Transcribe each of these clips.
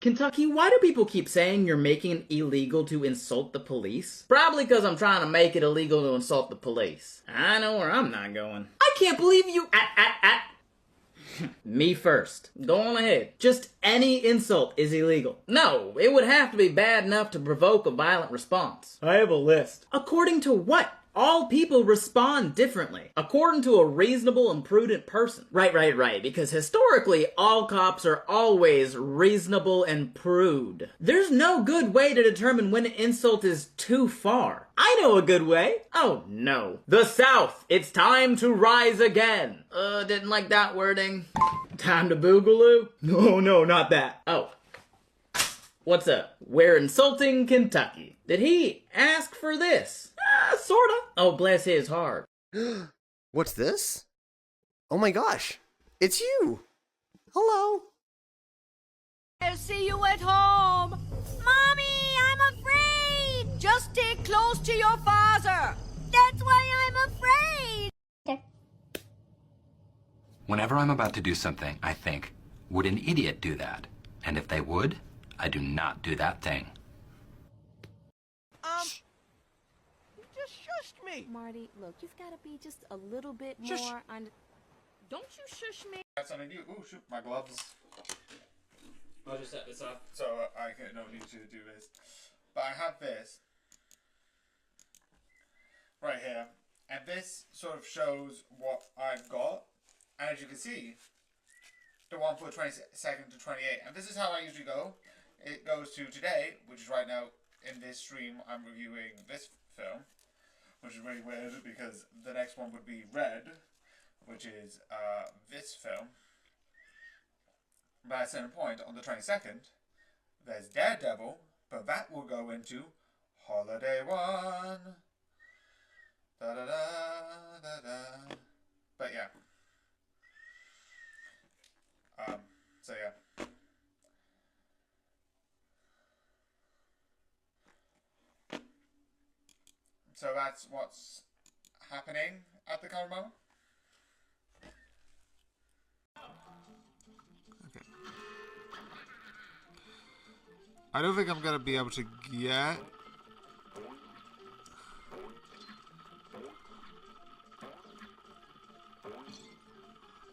Kentucky, why do people keep saying you're making it illegal to insult the police? Probably because I'm trying to make it illegal to insult the police. I know where I'm not going. I can't believe you— Me first. Go on ahead. Just any insult is illegal. No, it would have to be bad enough to provoke a violent response. I have a list. According to what? All people respond differently, according to a reasonable and prudent person. Right, because historically, all cops are always reasonable and prude. There's no good way to determine when an insult is too far. I know a good way. Oh no. The South, it's time to rise again. Didn't like that wording. Time to boogaloo? No, not that. Oh. What's up? We're insulting Kentucky. Did he ask for this? Sorta. Oh, bless his heart. What's this? Oh my gosh. It's you. Hello. I'll see you at home. Mommy, I'm afraid. Just stay close to your father. That's why I'm afraid. Whenever I'm about to do something, I think, would an idiot do that? And if they would, I do not do that thing. You just shushed me. Marty, look, you've got to be just a little bit more on. Don't you shush me. Got something new. Oh shoot, my gloves. I'll just set this up. So I don't need you to do this. But I have this right here, and this sort of shows what I've got. And as you can see, the one for 22nd to 28. And this is how I usually go. It goes to today, which is right now in this stream. I'm reviewing this film, which is really weird because the next one would be Red, which is this film. But at a certain point, on the 22nd, there's Daredevil, but that will go into Holiday 1. Da da da da da. But yeah. So yeah. So that's what's happening at the current moment. Okay. I don't think I'm gonna be able to get.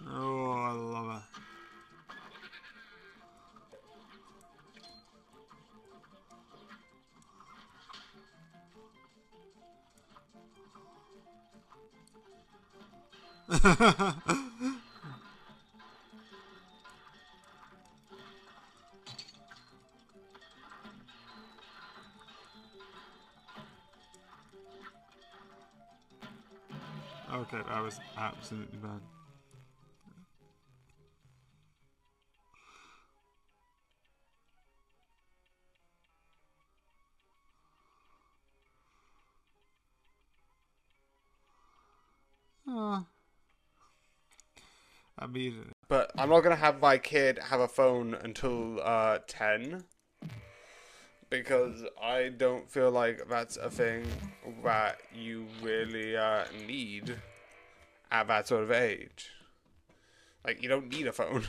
Oh, I love it. Okay, that was absolutely bad. I mean, But I'm not gonna have my kid have a phone until 10, because I don't feel like that's a thing that you really need at that sort of age. Like, you don't need a phone,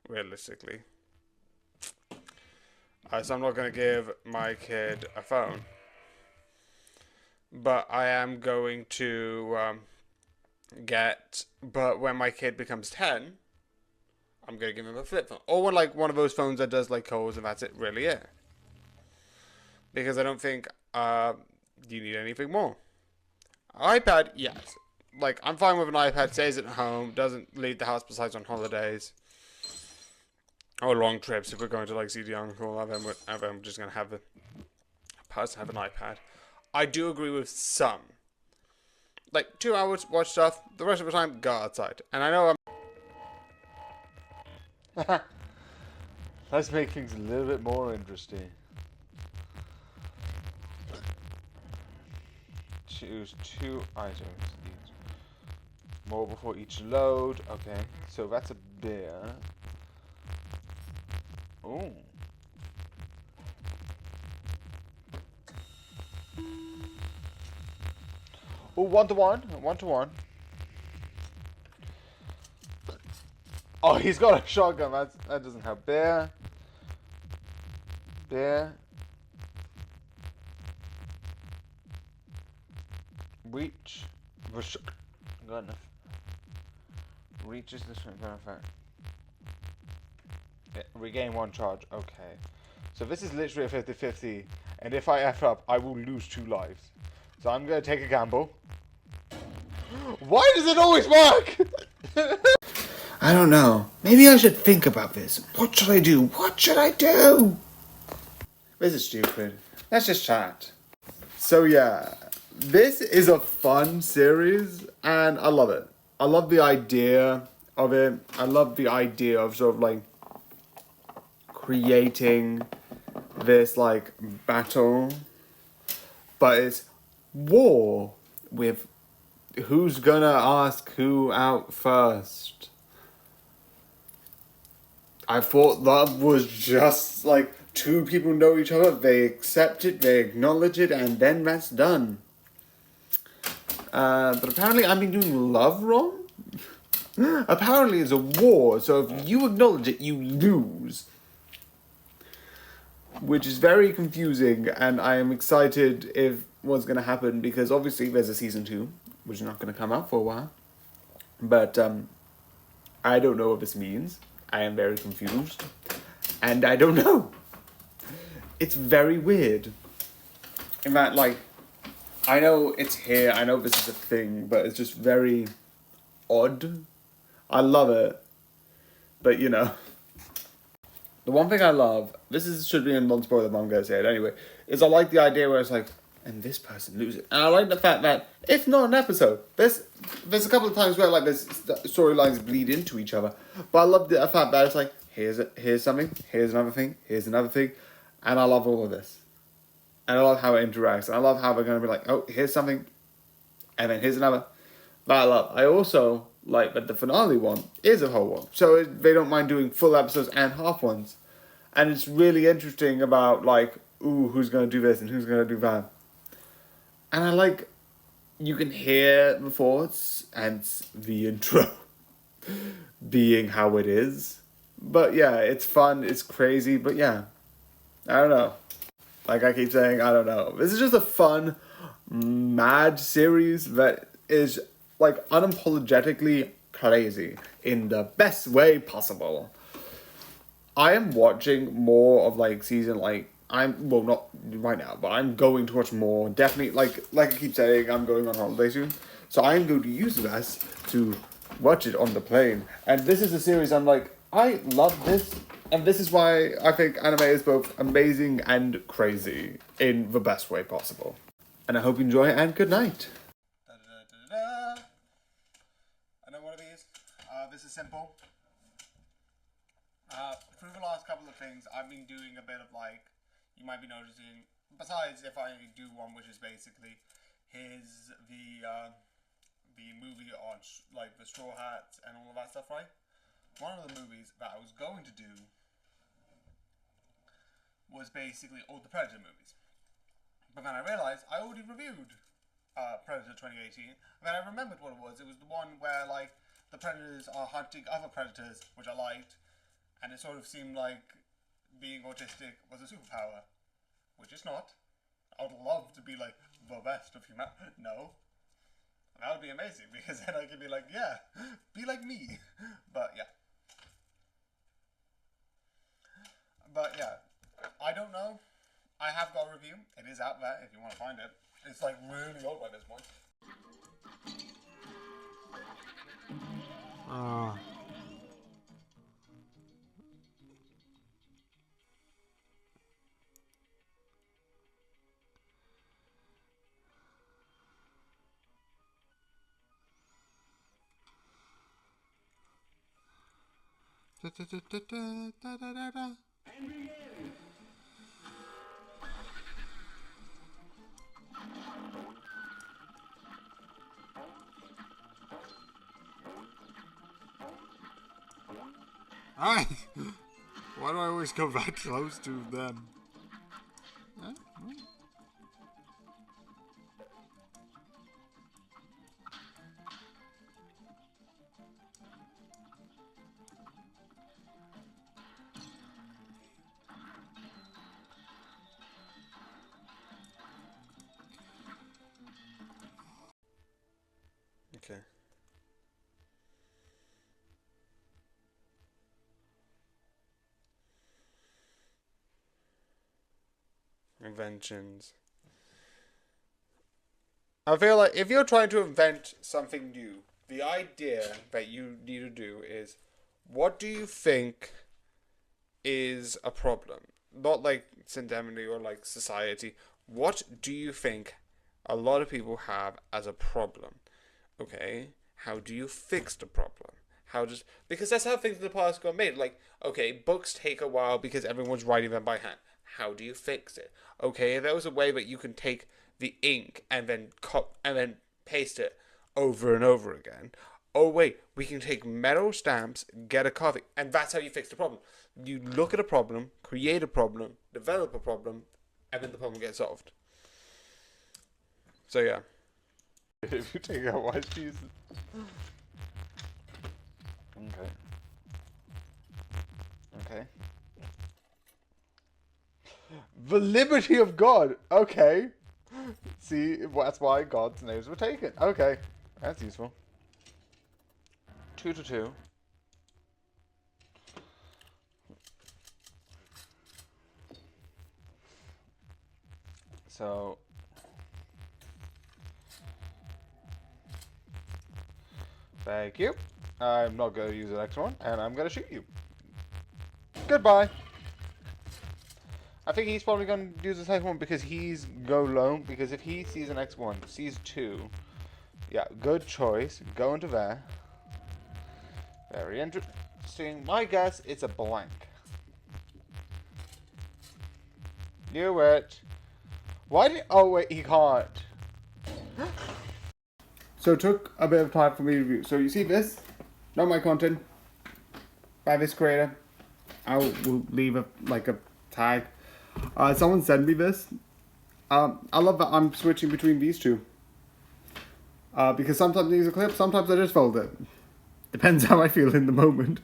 realistically. So I'm not gonna give my kid a phone, but I am going to but when my kid becomes 10, I'm gonna give him a flip phone, or one of those phones that does like calls, and that's it, really it. Because I don't think you need anything more. iPad, yes. Like, I'm fine with an iPad, stays at home, doesn't leave the house besides on holidays or long trips. If we're going to like see the uncle, I'm just gonna have the person have an iPad. I do agree with some. Like, 2 hours, watch stuff. The rest of the time, go outside. And I know I'm... let's make things a little bit more interesting. Choose 2 items. More before each load. Okay, so that's a beer. Oh. Oh, 1-to-1. 1-to-1. Oh, he's got a shotgun. That doesn't help. Bear. There. Reach. Good enough. Reaches this one. Perfect. Yeah, regain 1 charge. Okay. So this is literally a 50-50. And if I F up, I will lose 2 lives. So I'm going to take a gamble. Why does it always work? I don't know. Maybe I should think about this. What should I do? What should I do? This is stupid. Let's just chat. So yeah, this is a fun series and I love it. I love the idea of it. I love the idea of sort of like creating this like battle, but it's war with who's gonna ask who out first. I thought that was just like 2 people know each other, they accept it, they acknowledge it, and then that's done. But apparently I've been doing love wrong? Apparently it's a war, so if you acknowledge it, you lose. Which is very confusing, and I am excited if what's going to happen, because obviously there's a season 2, which is not going to come out for a while. But I don't know what this means. I am very confused. And I don't know. It's very weird. In fact, like, I know it's here, I know this is a thing, but it's just very odd. I love it. But, you know. The one thing I love, should be a non-spoiler, but I'm going to say it anyway, is I like the idea where it's like, and this person loses. And I like the fact that it's not an episode. There's a couple of times where like there's storylines bleed into each other, but I love the fact that it's like, here's something, here's another thing, here's another thing, and I love all of this. And I love how it interacts, and I love how they're going to be like, oh, here's something, and then here's another. That I love. I also like that the finale one is a whole one, so they don't mind doing full episodes and half ones. And it's really interesting about like, ooh, who's going to do this and who's going to do that. And I like, you can hear the thoughts and the intro being how it is. But yeah, it's fun, it's crazy, but yeah, I don't know. Like I keep saying, I don't know. This is just a fun, mad series that is like unapologetically crazy in the best way possible. I am watching more of like season like, well, not right now, but I'm going to watch more. Definitely, like I keep saying, I'm going on holiday soon. So I'm going to use this to watch it on the plane. And this is a series I'm like, I love this. And this is why I think anime is both amazing and crazy in the best way possible. And I hope you enjoy it, and good night. I know one of these. This is simple. Through the last couple of things, I've been doing a bit of like, you might be noticing, besides if I do one which is basically the movie on like the Straw Hats and all of that stuff, right? One of the movies that I was going to do was basically all the Predator movies. But then I realized I already reviewed Predator 2018, and then I remembered what it was. It was the one where like the predators are hunting other predators, which I liked, and it sort of seemed like being autistic was a superpower, which it's not. I would love to be like the best of humanity. No. That would be amazing, because then I could be like, yeah, be like me. But yeah. But yeah, I don't know. I have got a review. It is out there if you want to find it. It's like really old by this point. Hi! Why do I always go that close to them? Huh? Inventions. I feel like if you're trying to invent something new, the idea that you need to do is, what do you think is a problem? Not like syndemity or like society. What do you think a lot of people have as a problem? Okay, how do you fix the problem? Because that's how things in the past got made. Like, okay, books take a while because everyone's writing them by hand. How do you fix it? Okay, there was a way that you can take the ink and then paste it over and over again. Oh wait, we can take metal stamps, get a copy, and that's how you fix the problem. You look at a problem, create a problem, develop a problem, and then the problem gets solved. So yeah. If you take out white cheese. Okay. Okay. The liberty of God. Okay. See, that's why God's names were taken. Okay. That's useful. 2 to 2. So thank you. I'm not going to use the next one, and I'm going to shoot you. Goodbye. I think he's probably going to use the second one because he's go low. Because if he sees the next one, sees 2, yeah, good choice. Go into there. Very interesting. My guess, it's a blank. Knew it. Why did? Oh wait, he can't. So it took a bit of time for me to review. So you see this? Not my content. By this creator. I will leave a tag. Someone sent me this. I love that I'm switching between these two. Because sometimes these are clips, sometimes I just fold it. Depends how I feel in the moment.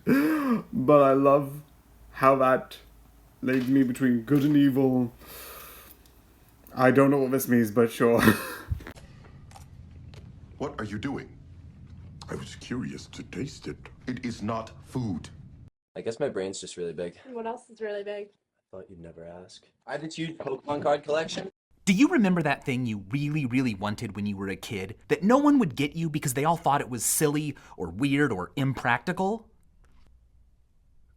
But I love how that laid me between good and evil. I don't know what this means, but sure. What are you doing? I was curious to taste it. It is not food. I guess my brain's just really big. What else is really big? I thought you'd never ask. I have this huge Pokemon card collection. Do you remember that thing you really, really wanted when you were a kid that no one would get you because they all thought it was silly or weird or impractical?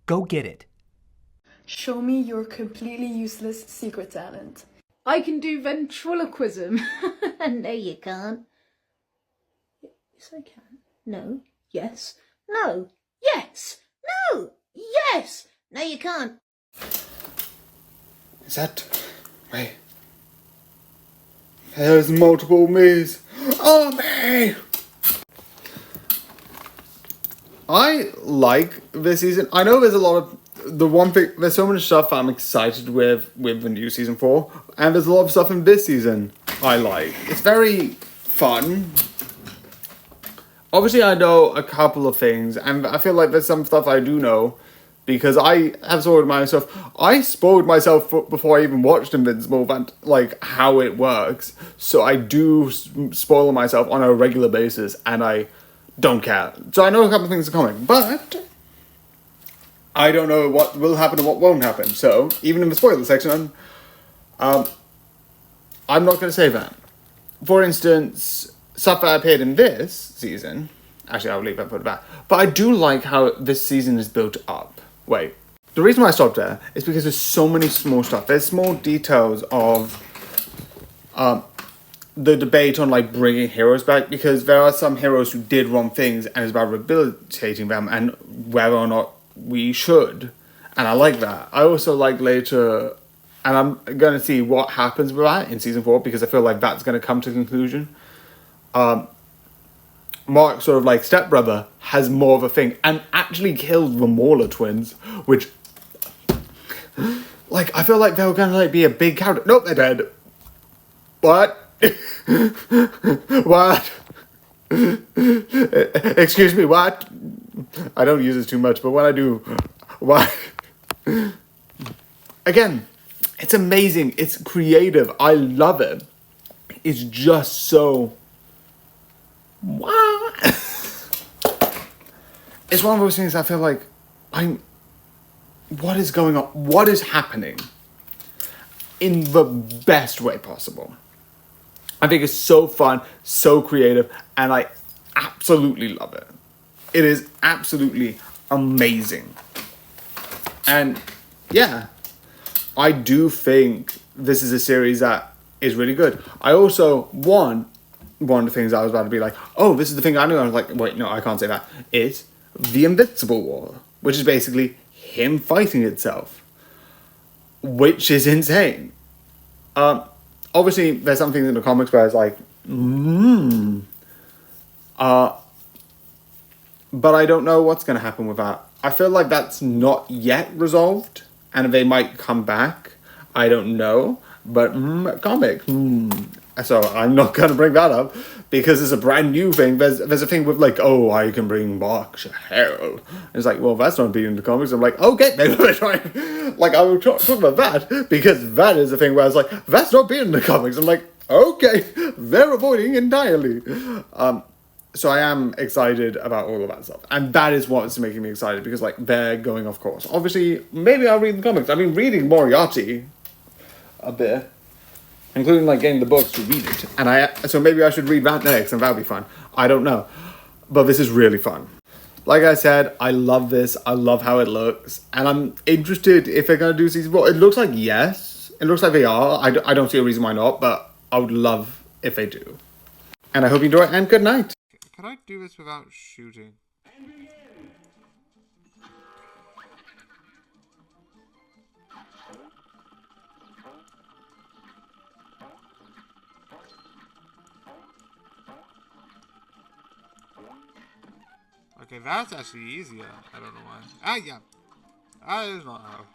Go get it. Show me your completely useless secret talent. I can do ventriloquism. No, you can't. Yes, I can. No. Yes. No. Yes. No. Yes. No, you can't. Is that... Wait. There's multiple me's. Oh, me! I like this season. I know there's a lot of... The one thing... There's so much stuff I'm excited with the new season 4. And there's a lot of stuff in this season I like. It's very fun. Obviously, I know a couple of things. And I feel like there's some stuff I do know. Because I have spoiled myself. I spoiled myself before I even watched Invincible, but like how it works. So I do spoil myself on a regular basis, and I don't care. So I know a couple of things are coming, but I don't know what will happen and what won't happen. So even in the spoiler section, I'm not going to say that. For instance, stuff that appeared in this season. Actually, I'll leave that for that. But I do like how this season is built up. Wait, the reason why I stopped there is because there's so many small stuff. There's small details of the debate on like bringing heroes back, because there are some heroes who did wrong things and it's about rehabilitating them and whether or not we should. And I like that. I also like later, and I'm going to see what happens with that in season 4 because I feel like that's going to come to conclusion. Mark's sort of like stepbrother has more of a thing and actually killed the Mauler twins, which like I feel like they were gonna like be a big character. Nope, they're dead. What? What? Excuse me, what? I don't use this too much, but when I do, what? Again, it's amazing. It's creative. I love it. It's just so... What? It's one of those things I feel like what is going on? What is happening? in the best way possible. I think it's so fun, so creative, and I absolutely love it. It is absolutely amazing. And yeah, I do think this is a series that is really good. I also, one of the things I was about to be like, oh, this is the thing I knew. I was like, wait, no, I can't say that. It's the Invincible War, which is basically him fighting itself, which is insane. Obviously, there's some things in the comics where it's like, but I don't know what's going to happen with that. I feel like that's not yet resolved, and they might come back. I don't know, but comic. So I'm not going to bring that up because it's a brand new thing. There's a thing with like, oh, I can bring back Cheryl. It's like, well, that's not being in the comics. I'm like, okay, maybe we're trying. Like, I will talk about that because that is the thing where I was like, that's not being in the comics. I'm like, okay, they're avoiding entirely. So I am excited about all of that stuff. And that is what's making me excited because, like, they're going off course. Obviously, maybe I'll read the comics. I mean, reading Moriarty a bit, including, like, getting the books to read it. And so maybe I should read that next and that'll be fun. I don't know. But this is really fun. Like I said, I love this. I love how it looks. And I'm interested if they're going to do season 4. It looks like yes. It looks like they are. I don't see a reason why not. But I would love if they do. And I hope you enjoy it. And good night. Can I do this without shooting? Okay, that's actually easier. I don't know why. Ah, yeah. That is not how.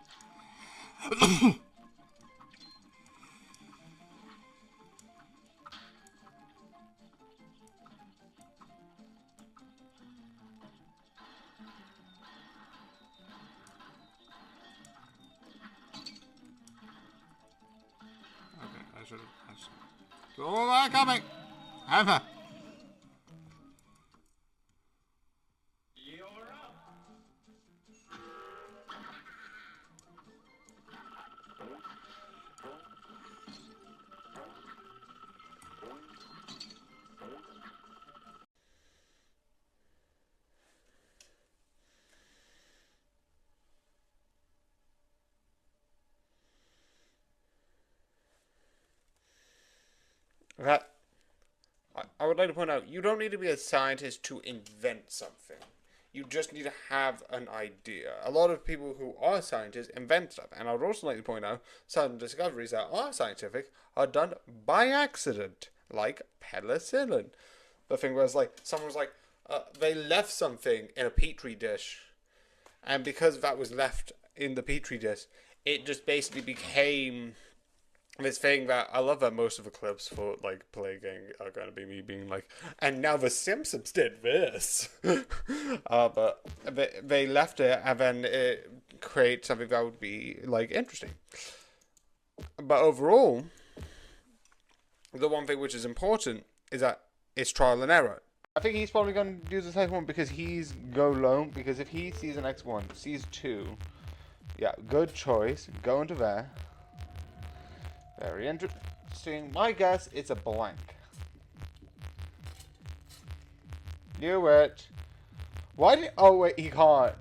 I should have. Oh, I'm coming! Hammer! That I would like to point out, you don't need to be a scientist to invent something. You just need to have an idea. A lot of people who are scientists invent stuff. And I would also like to point out some discoveries that are scientific are done by accident, like penicillin. The thing was like, someone was like, they left something in a petri dish. And because that was left in the petri dish, it just basically became this thing that I love that most of the clips for like Plague Gang are going to be me being like, and now the Simpsons did this. But they left it and then it create something that would be like interesting. But overall, the one thing which is important is that it's trial and error. I think he's probably going to do the second one because he's go low. Because if he sees the next one, sees 2, yeah, good choice. Go into there. Very interesting. My guess, it's a blank. Knew it. Why did... Oh, wait, he can't.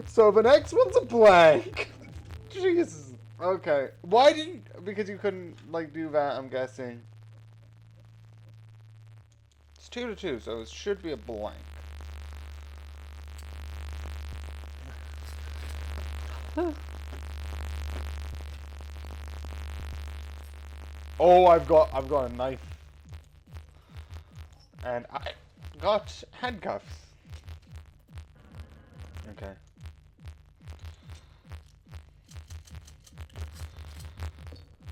So the next one's a blank. Jesus. Okay. Why didn't... Because you couldn't, like, do that, I'm guessing. It's 2-2, so it should be a blank. Oh, I've got a knife. And I got handcuffs. Okay.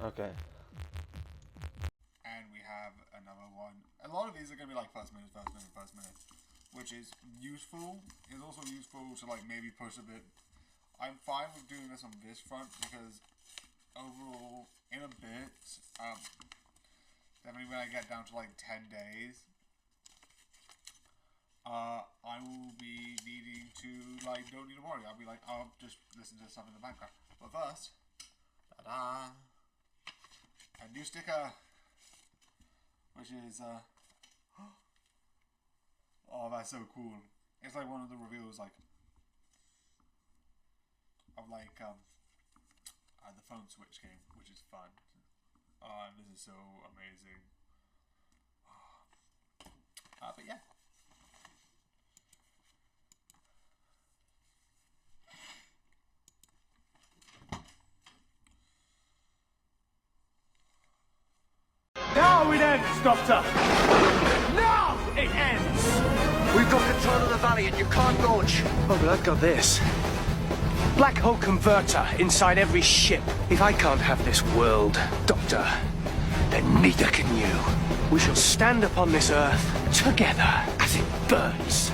Okay. And we have another one. A lot of these are going to be like first minute, which is useful. It's also useful to like maybe push a bit. I'm fine with doing this on this front because overall, in a bit, definitely when I get down to like 10 days, I will be needing to like, don't need to worry. I'll be like, I'll just listen to stuff in the background. But first, ta-da! A new sticker, which is oh, that's so cool. It's like one of the reveals, like of like the phone switch game, which is fun. Oh, and this is so amazing. But yeah. Now it ends, Doctor! Now it ends! We've got control of the valley and you can't launch. Oh, but I've got this. Black hole converter inside every ship. If I can't have this world, Doctor, then neither can you. We shall stand upon this earth together as it burns.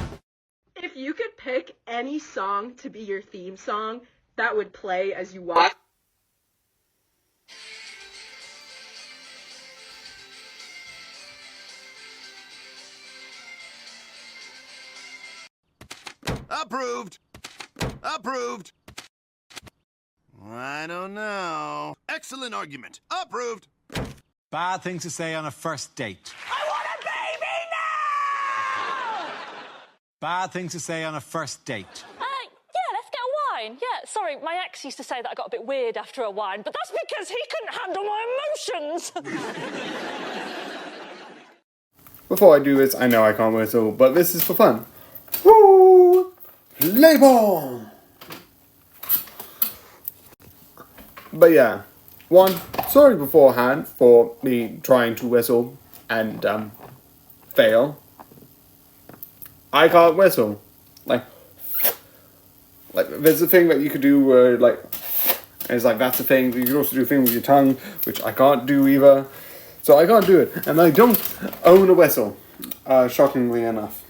If you could pick any song to be your theme song, that would play as you walk. Approved. Approved. I don't know. Excellent argument. Approved. Bad things to say on a first date. I want a baby now! Bad things to say on a first date. Yeah, let's get a wine. Yeah, sorry, my ex used to say that I got a bit weird after a wine, but that's because he couldn't handle my emotions. Before I do this, I know I can't whistle, but this is for fun. Woo! Play ball! But yeah, one, sorry beforehand for me trying to whistle and fail. I can't whistle. Like there's a thing that you could do where like it's like that's the thing. You can also do a thing with your tongue, which I can't do either. So I can't do it, and I don't own a whistle. Shockingly enough.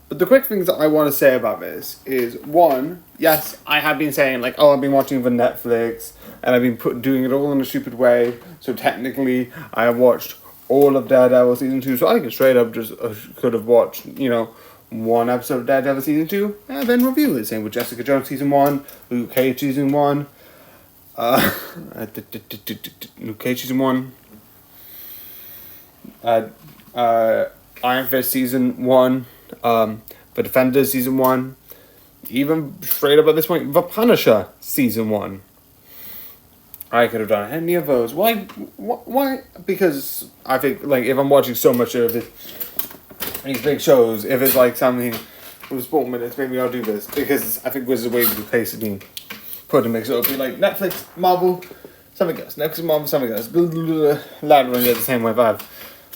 But the quick things that I want to say about this is, one, yes, I have been saying, like, oh, I've been watching for Netflix, and I've been doing it all in a stupid way, so technically, I have watched all of Daredevil Season 2, so I could straight up just could have watched, you know, one episode of Daredevil Season 2, and then review it. Same with Jessica Jones Season 1, Luke Cage Season 1, Luke Cage Season 1, Iron Fist Season 1, The Defenders Season 1, even straight up at this point, The Punisher Season 1. I could have done any of those. Why? Because I think, like, if I'm watching so much of it, these big shows, if it's like something with sport minutes, maybe I'll do this. Because I think Wizards of Waverly Place has been put in a mix. It'll be like Netflix, Marvel, something else. Netflix, Marvel, something else. Ladder and the same way I've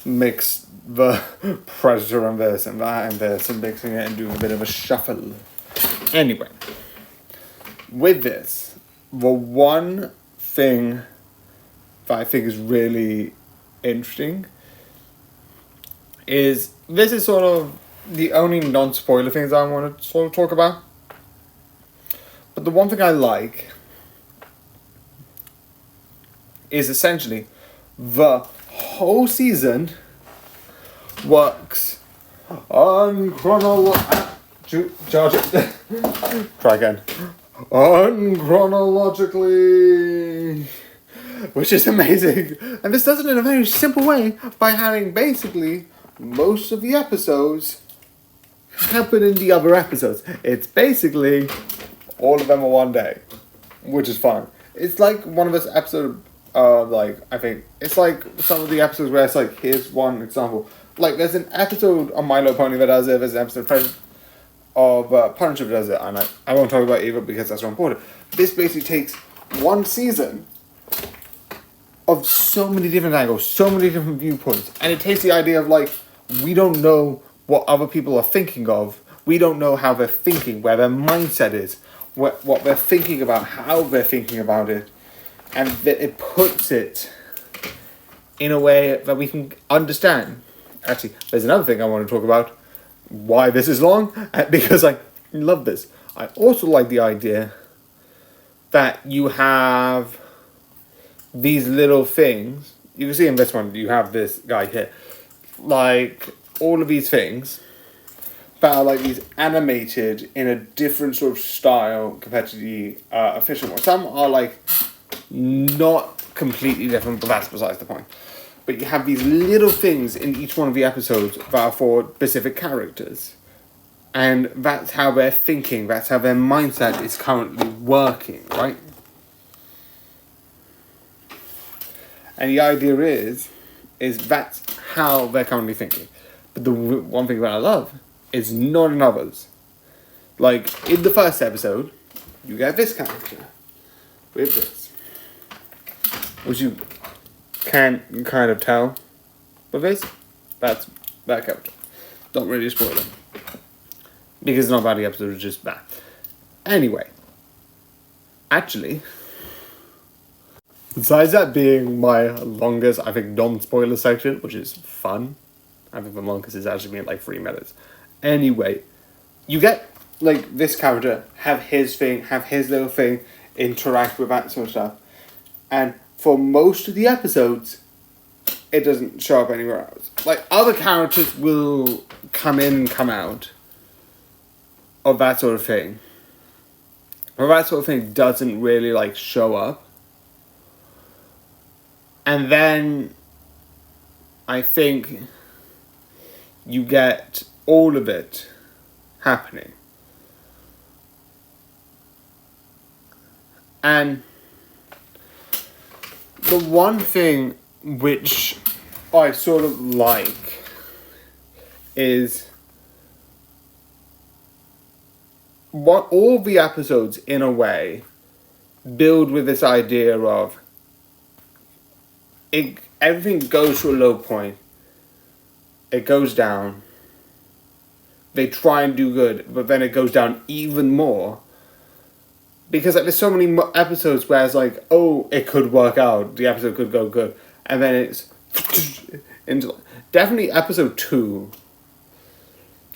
mixed the Predator and this and that and this and mixing it and doing a bit of a shuffle. Anyway, with this, the one thing that I think is really interesting is this is sort of the only non-spoiler things I want to sort of talk about. But the one thing I like is essentially the whole season works on Try again. Unchronologically, which is amazing. And this does it in a very simple way by having basically most of the episodes happen in the other episodes. It's basically all of them are one day, which is fun. It's like one of those episodes, like, I think, it's like some of the episodes where it's like, here's one example. Like, there's an episode on My Little Pony that does it, there's an episode of Punisher that does it, and I won't talk about either because that's not important. This basically takes one season of so many different angles, so many different viewpoints, and it takes the idea of, like, we don't know what other people are thinking of, we don't know how they're thinking, where their mindset is, what they're thinking about, how they're thinking about it, and it puts it in a way that we can understand. Actually, there's another thing I want to talk about, why this is long, because I love this. I also like the idea that you have these little things. You can see in this one, you have this guy here. Like, all of these things that are like these animated in a different sort of style compared to the official one. Some are like not completely different, but that's besides the point. But you have these little things in each one of the episodes that are for specific characters. And that's how they're thinking, that's how their mindset is currently working, right? And the idea is that's how they're currently thinking. But the one thing that I love is not in others. Like, in the first episode, you get this character with this. Which you can kind of tell with this. That's that character. Don't really spoil it. Because it's not about the episode, it's just that. Anyway. Actually, besides that being my longest, I think, non-spoiler section, which is fun. I think the longest is actually being like 3 minutes. Anyway, you get, like, this character have his thing, have his little thing, interact with that sort of stuff. And for most of the episodes, it doesn't show up anywhere else. Like, other characters will come in and come out of that sort of thing. But that sort of thing doesn't really, like, show up. And then I think you get all of it happening. And the one thing which I sort of like is what all the episodes, in a way, build with this idea of everything goes to a low point, it goes down, they try and do good, but then it goes down even more. Because like, there's so many episodes where it's like, oh, it could work out, the episode could go good, and then it's into definitely episode 2,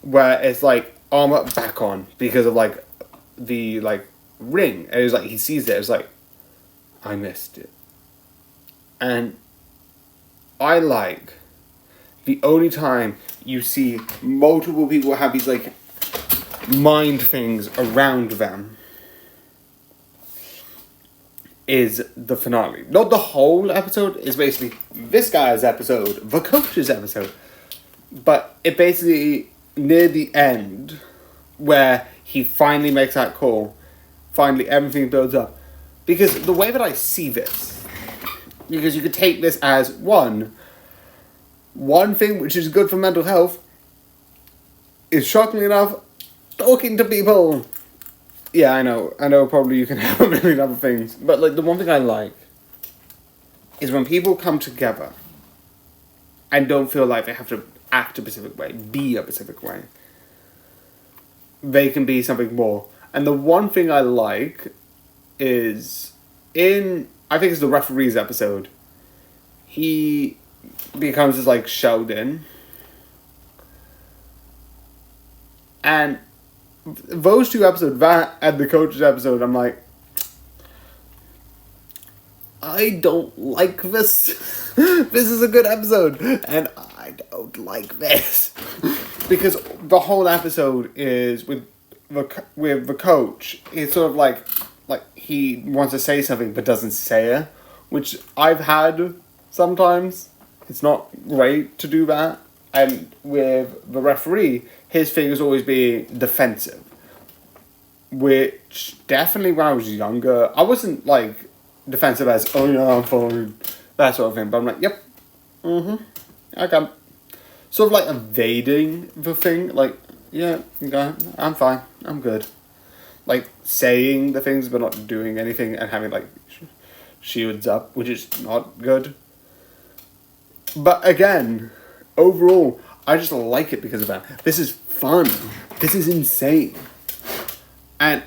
where it's like armor back on because of like the like ring, and it's like he sees it, it's like, I missed it. And I like the only time you see multiple people have these like mind things around them is the finale. Not the whole episode, it's basically this guy's episode, the coach's episode. But it basically, near the end, where he finally makes that call, finally everything builds up. Because the way that I see this, because you could take this as one thing which is good for mental health is, shockingly enough, talking to people. Yeah, I know probably you can have a million other things, but like the one thing I like is when people come together and don't feel like they have to act a specific way, be a specific way. They can be something more. And the one thing I like is I think it's the referees episode, he becomes this like Sheldon, and those 2 episodes, that and the coach's episode, I'm like, I don't like this. This is a good episode, and I don't like this. Because the whole episode is with the coach. It's sort of like he wants to say something but doesn't say it, which I've had sometimes. It's not great to do that. And with the referee, his thing is always being defensive. Which, definitely when I was younger, I wasn't, like, defensive as, oh yeah, I'm fine, that sort of thing. But I'm like, yep, okay. Sort of like evading the thing, like, yeah, okay, I'm fine, I'm good. Like, saying the things but not doing anything and having, like, shields up, which is not good. But again, overall, I just like it because of that. This is fun. This is insane. And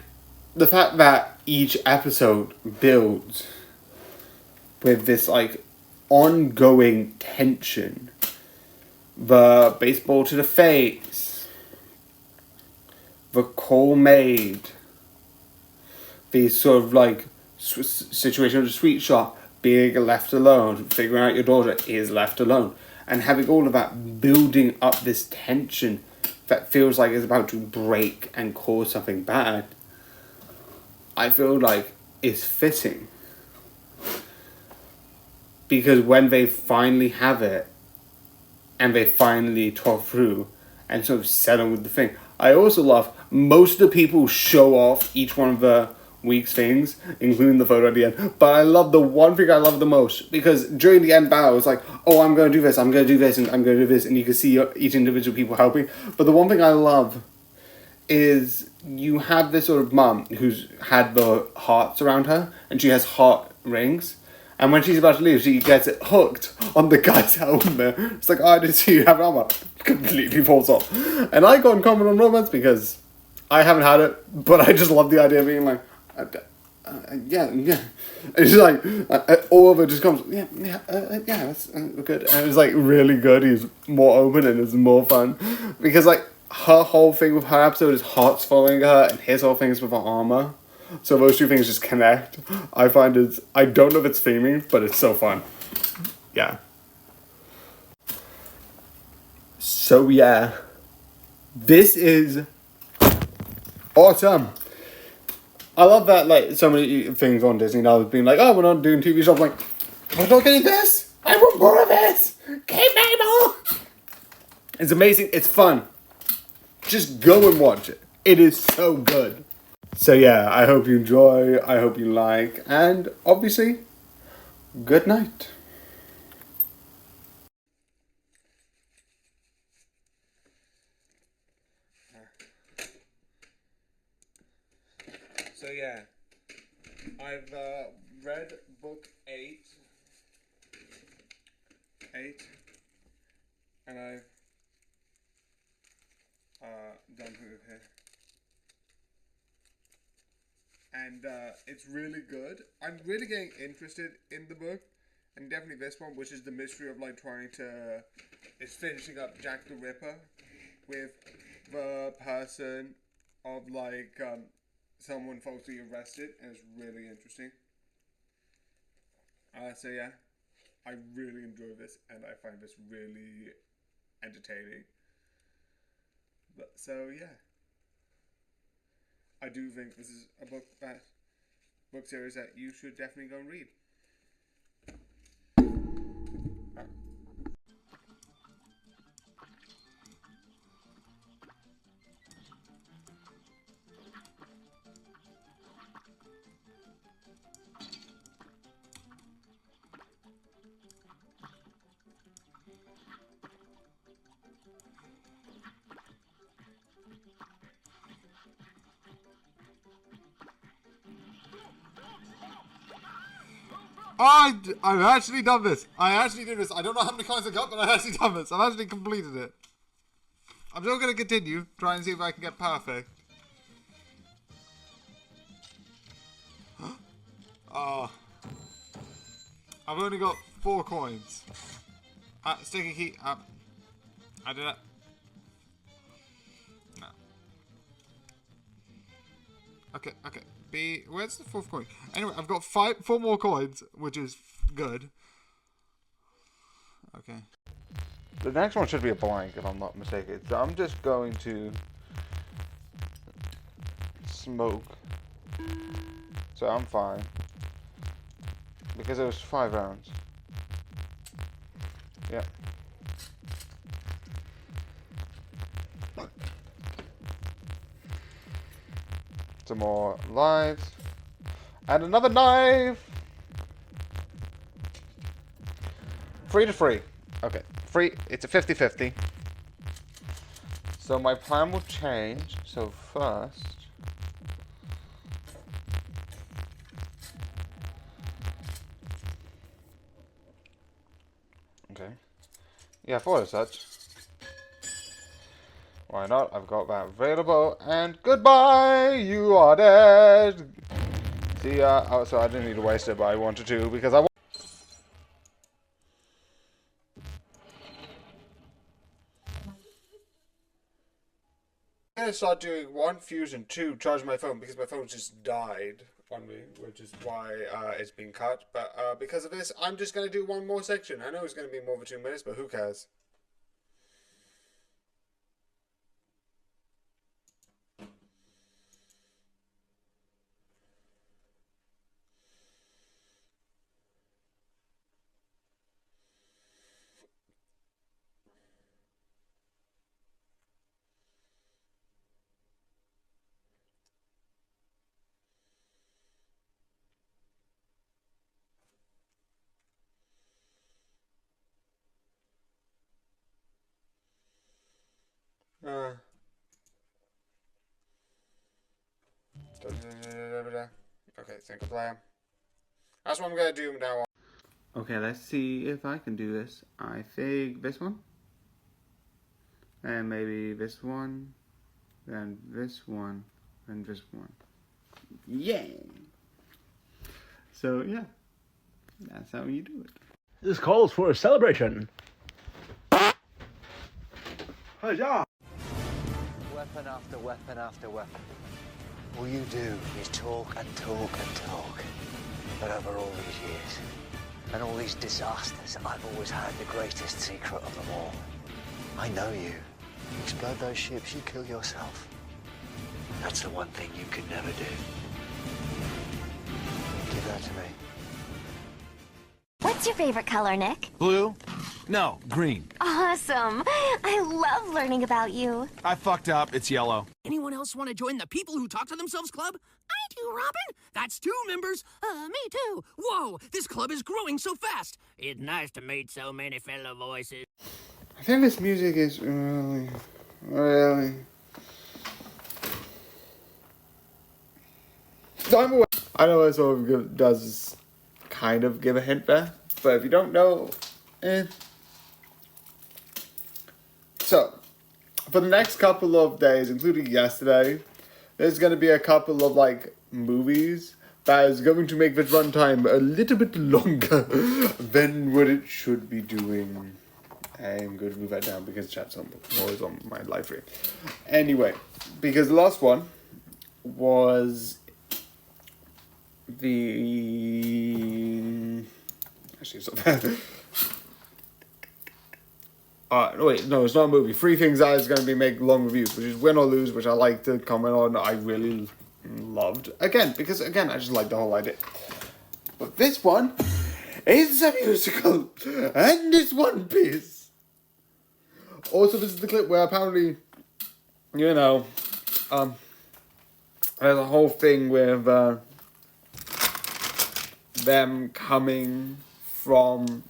the fact that each episode builds with this, like, ongoing tension. The baseball to the face. The call made. The sort of, like, situation of the sweet shop. Being left alone. Figuring out your daughter is left alone. And having all of that building up this tension that feels like it's about to break and cause something bad, I feel like is fitting. Because when they finally have it, and they finally talk through and sort of settle with the thing. I also love most of the people show off each one of the week's things, including the photo at the end. But I love the one thing I love the most, because during the end battle, it's like, oh, I'm going to do this, I'm going to do this, and I'm going to do this, and you can see each individual people helping. But the one thing I love is you have this sort of mum who's had the hearts around her, and she has heart rings. And when she's about to leave, she gets it hooked on the guy's helmet. It's like, oh, I didn't see you have armor. Completely falls off. And I got in common on romance because I haven't had it, but I just love the idea of being like, yeah. And she's like, all of it just comes, that's good. And it's like really good. He's more open and it's more fun. Because like, her whole thing with her episode is hearts following her, and his whole thing is with her armor. So those two things just connect. I find it, I don't know if it's theming, but it's so fun. Yeah. So yeah. This is awesome. I love that, like, so many things on Disney now have been like, oh, we're not doing TV shows. I'm like, we're not getting this. I want more of this. Give me more. It's amazing. It's fun. Just go and watch it. It is so good. So yeah, I hope you enjoy, I hope you like, and obviously, good night. So yeah, I've read book 8, and I've done through here. And it's really good. I'm really getting interested in the book, and definitely this one, which is the mystery of like it's finishing up Jack the Ripper with the person of like someone falsely arrested, and it's really interesting. So yeah, I really enjoy this, and I find this really entertaining. But so yeah. I do think this is a book series that you should definitely go and read. I've actually done this. I actually did this. I don't know how many coins I got, but I've actually done this. I've actually completed it. I'm still going to continue, try and see if I can get perfect. Oh. I've only got 4 coins. Sticky key. I did it. No. Okay. Where's the 4th coin? Anyway, I've got 4 more coins, which is good. Okay. The next one should be a blank, if I'm not mistaken. So I'm just going to smoke. So I'm fine. Because it was 5 rounds. Yeah. Some more lives. And another knife! 3 to 3. Okay. 3. It's a 50-50. So my plan will change. So first... Okay. Yeah, for as such. Why not? I've got that available. And goodbye! You are dead! See ya. Oh, so I didn't need to waste it, but I wanted to because I want. I'm going to start doing 1 fusion, 2 charge my phone because my phone just died on me, which is why it's been cut. But because of this, I'm just going to do 1 more section. I know it's going to be more than 2 minutes, but who cares? Okay, single player. That's what I'm gonna do now. Okay, let's see if I can do this. I think this one. And maybe this one. Then this one. And this one. Yay! So, yeah. That's how you do it. This calls for a celebration. Huzzah! Weapon after weapon after weapon. All you do is talk and talk and talk. But over all these years, and all these disasters, I've always had the greatest secret of them all. I know you. You explode those ships, you kill yourself. That's the one thing you could never do. Give that to me. What's your favorite color, Nick? Blue? No, green. Awesome. I love learning about you. I fucked up. It's yellow. Anyone else want to join the People Who Talk to Themselves club? I do, Robin. That's 2 members. Me too. Whoa, this club is growing so fast. It's nice to meet so many fellow voices. I think this music is really... I know it sort of does kind of give a hint there, but if you don't know, So, for the next couple of days, including yesterday, there's going to be a couple of, like, movies that is going to make the runtime a little bit longer than what it should be doing. I'm going to move that down because chat's on noise on my live stream. Anyway, because the last one was the... Actually, it's not there. Wait, no, it's not a movie. 3 things I was going to be making long reviews, which is Win or Lose, which I like to comment on. I really loved. Again, because, again, I just like the whole idea. But this one is a musical, and it's One Piece. Also, this is the clip where apparently, you know, there's a whole thing with them coming from...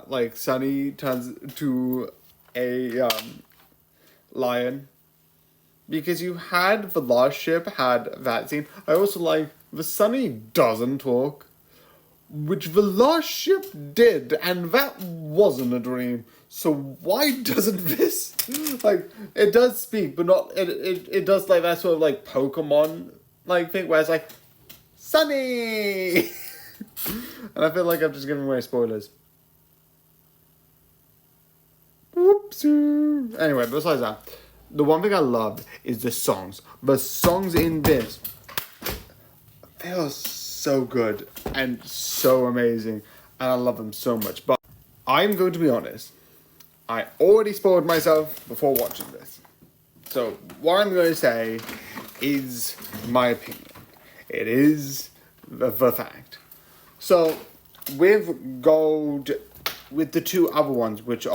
like Sunny turns to a lion, because you had the last ship had that scene. I also like the Sunny doesn't talk, which the last ship did, and that wasn't a dream. So why doesn't this, like, it does speak, but not, it does like that sort of like Pokemon like thing where it's like Sunny. And I feel like I'm just giving away spoilers. Whoopsie. Anyway, besides that, the one thing I love is the songs. The songs in this, they are so good and so amazing, and I love them so much. But I'm going to be honest, I already spoiled myself before watching this. So what I'm going to say is my opinion. It is the fact. So, with Gold, with the 2 other ones, which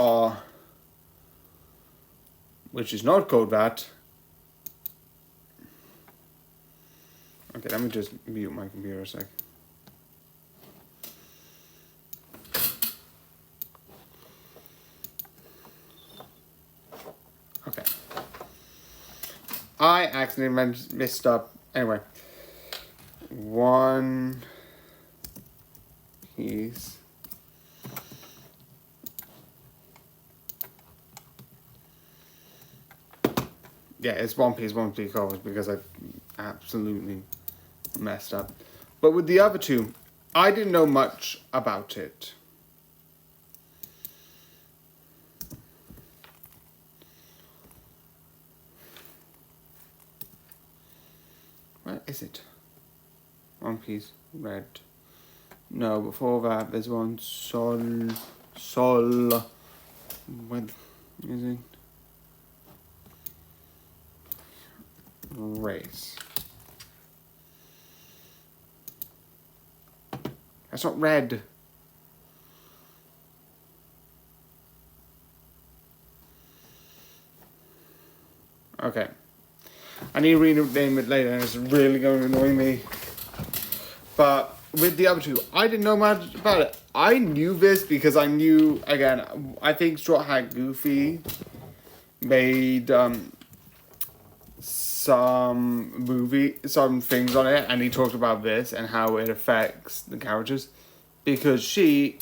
is not Gold Vat. Okay, let me just mute my computer a sec. Okay. I accidentally messed up. Anyway. One Piece. Yeah, it's One Piece covers because I absolutely messed up. But with the other 2, I didn't know much about it. Where is it? One Piece, red. No, before that, there's one Sol. Where is it? Race. That's not red. Okay. I need to rename it later, and it's really going to annoy me. But with the other 2, I didn't know much about it. I knew this because I knew, again, I think Straw Hat Goofy made some things on it, and he talked about this and how it affects the characters, because she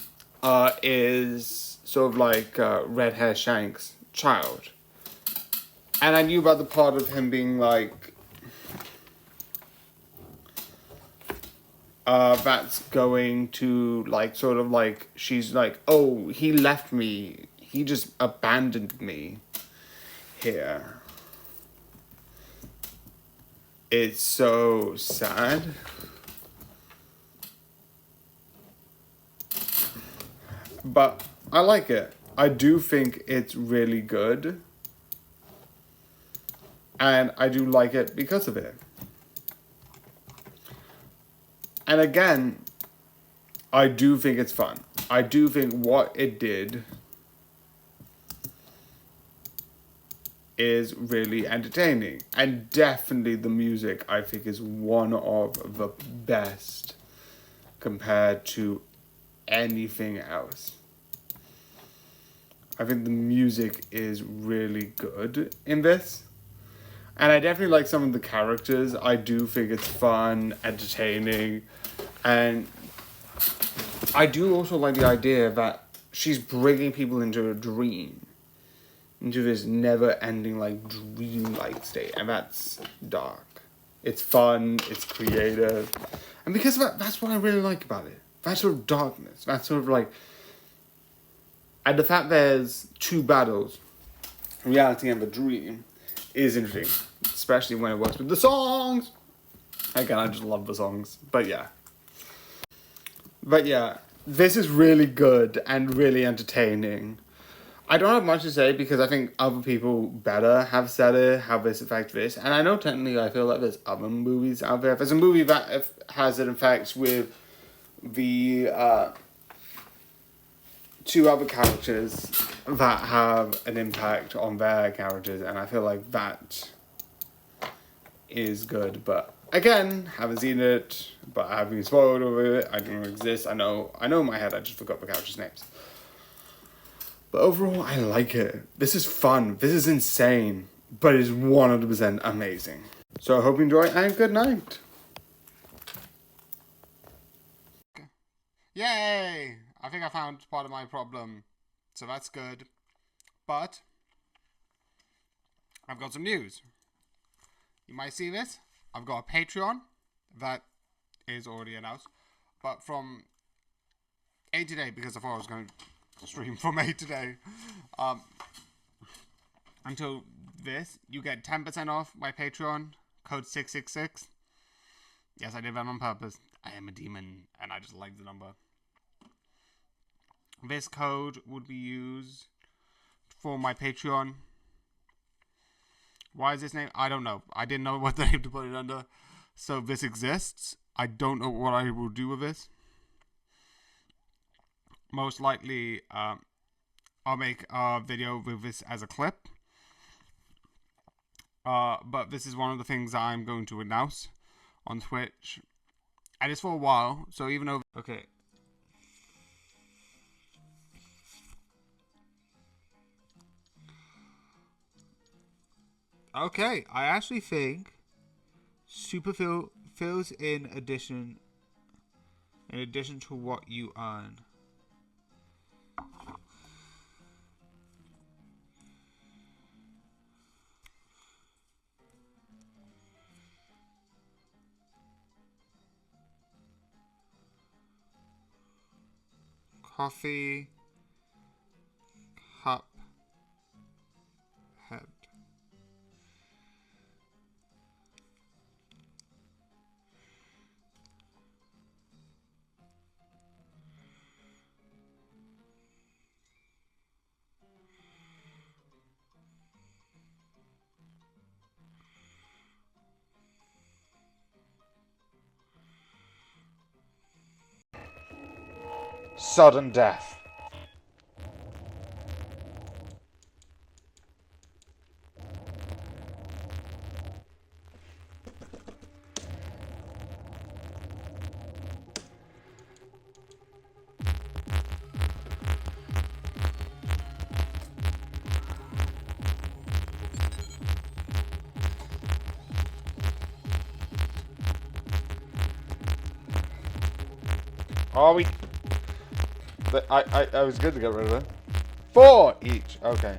is sort of like Red Hair Shank's child. And I knew about the part of him being like, that's going to, like, sort of like, she's like, oh, he left me. He just abandoned me here. It's so sad. But I like it. I do think it's really good. And I do like it because of it. And again, I do think it's fun. I do think what it did is really entertaining. And definitely the music, I think, is one of the best compared to anything else. I think the music is really good in this. And I definitely like some of the characters. I do think it's fun, entertaining, and I do also like the idea that she's bringing people into a dream, into this never-ending, like, dream-like state, and that's dark. It's fun, it's creative, and because of that, that's what I really like about it. That sort of darkness, that sort of, like, and the fact there's two battles, reality and the dream, is interesting, especially when it works with the songs. Again, I just love the songs, but yeah. But yeah, this is really good and really entertaining. I don't have much to say because I think other people better have said it, how this affects this. And I know technically I feel like there's other movies out there. There's a movie that has an effect with the two other characters that have an impact on their characters, and I feel like that is good. But again, haven't seen it, but I have been spoiled over it. I don't know it exists. I know in my head I just forgot the characters' names. But overall, I like it. This is fun. This is insane, but it's 100% amazing. So I hope you enjoy, and good night. Yay! I think I found part of my problem, so that's good. But I've got some news. You might see this. I've got a Patreon that is already announced, but from 8 today, because I thought I was going to stream from 8 today, until this, you get 10% off my Patreon, code 666. Yes, I did that on purpose. I am a demon, and I just like the number. This code would be used for my Patreon. Why is this name? I don't know. I didn't know what name to put it under. So this exists. I don't know what I will do with this. Most likely, I'll make a video with this as a clip. But this is one of the things that I'm going to announce on Twitch. And it's for a while. So even though... Okay. Okay, I actually think Superfill fills in addition to what you earn. Coffee cup head. Sudden death. Are we? But I was good to get rid of it. 4 each. Okay.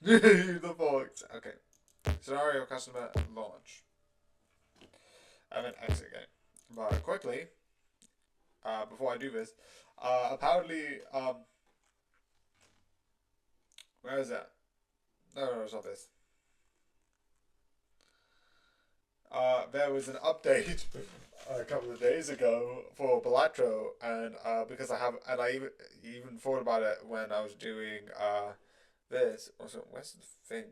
The forks. Okay. Scenario customer launch. And then exit game. But quickly, before I do this, apparently, where is that? No, it's not this. There was an update a couple of days ago for Balatro, and because I even thought about it when I was doing this. Also, where's the thing?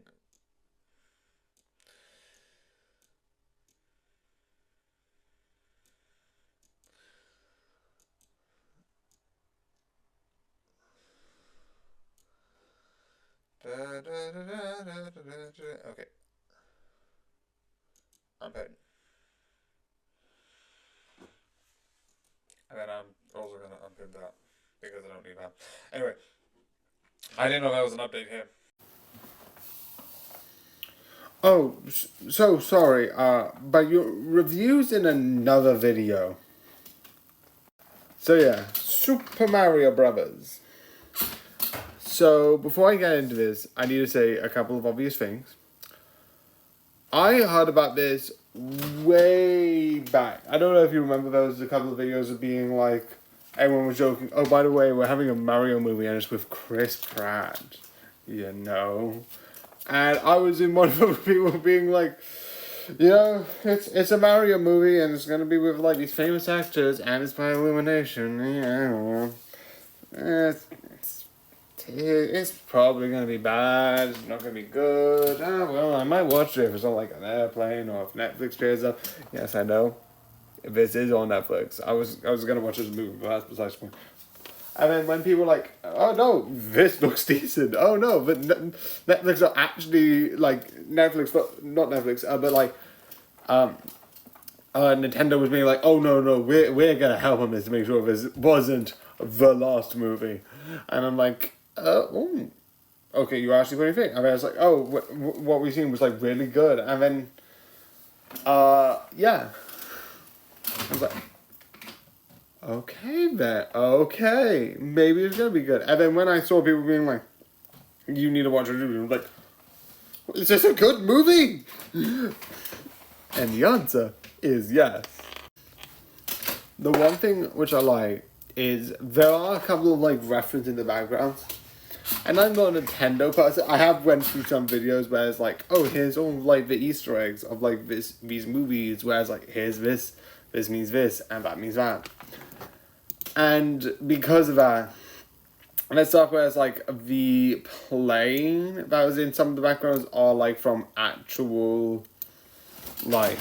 Okay. I'm putting. And then I'm also going to unpin that because I don't need that. Anyway, I didn't know there was an update here. Oh, so sorry, but your review's in another video. So yeah, Super Mario Brothers. So before I get into this, I need to say a couple of obvious things. I heard about this way back. I don't know if you remember, there was a couple of videos of being like, everyone was joking, oh, by the way, we're having a Mario movie and it's with Chris Pratt. You know? And I was in one of the people being like, you know, it's a Mario movie and it's gonna be with like these famous actors and it's by Illumination. Yeah, I don't know. It's probably gonna be bad. It's not gonna be good. Oh well, I might watch it if it's on like an airplane or if Netflix shows up. Yes, I know. This is on Netflix. I was gonna watch this movie, but that's besides the point. And then when people are like, oh no, this looks decent. Oh no, but Netflix are actually like Netflix, but not Netflix, but like Nintendo was being like, oh no, we're gonna help on this to make sure this wasn't the last movie. And I'm like, okay, you actually put anything. And I was like, oh, what we seen was like really good. And then, yeah, I was like, okay then, okay, maybe it's gonna be good. And then when I saw people being like, you need to watch it, I was like, is this a good movie? And the answer is yes. The one thing which I like is there are a couple of like references in the background. And I'm not a Nintendo person. I have went through some videos where it's like, oh, here's all like the Easter eggs of like these movies, where it's like, here's this means this, and that means that. And because of that, and it's stuff where it's like the plane that was in some of the backgrounds are like from actual like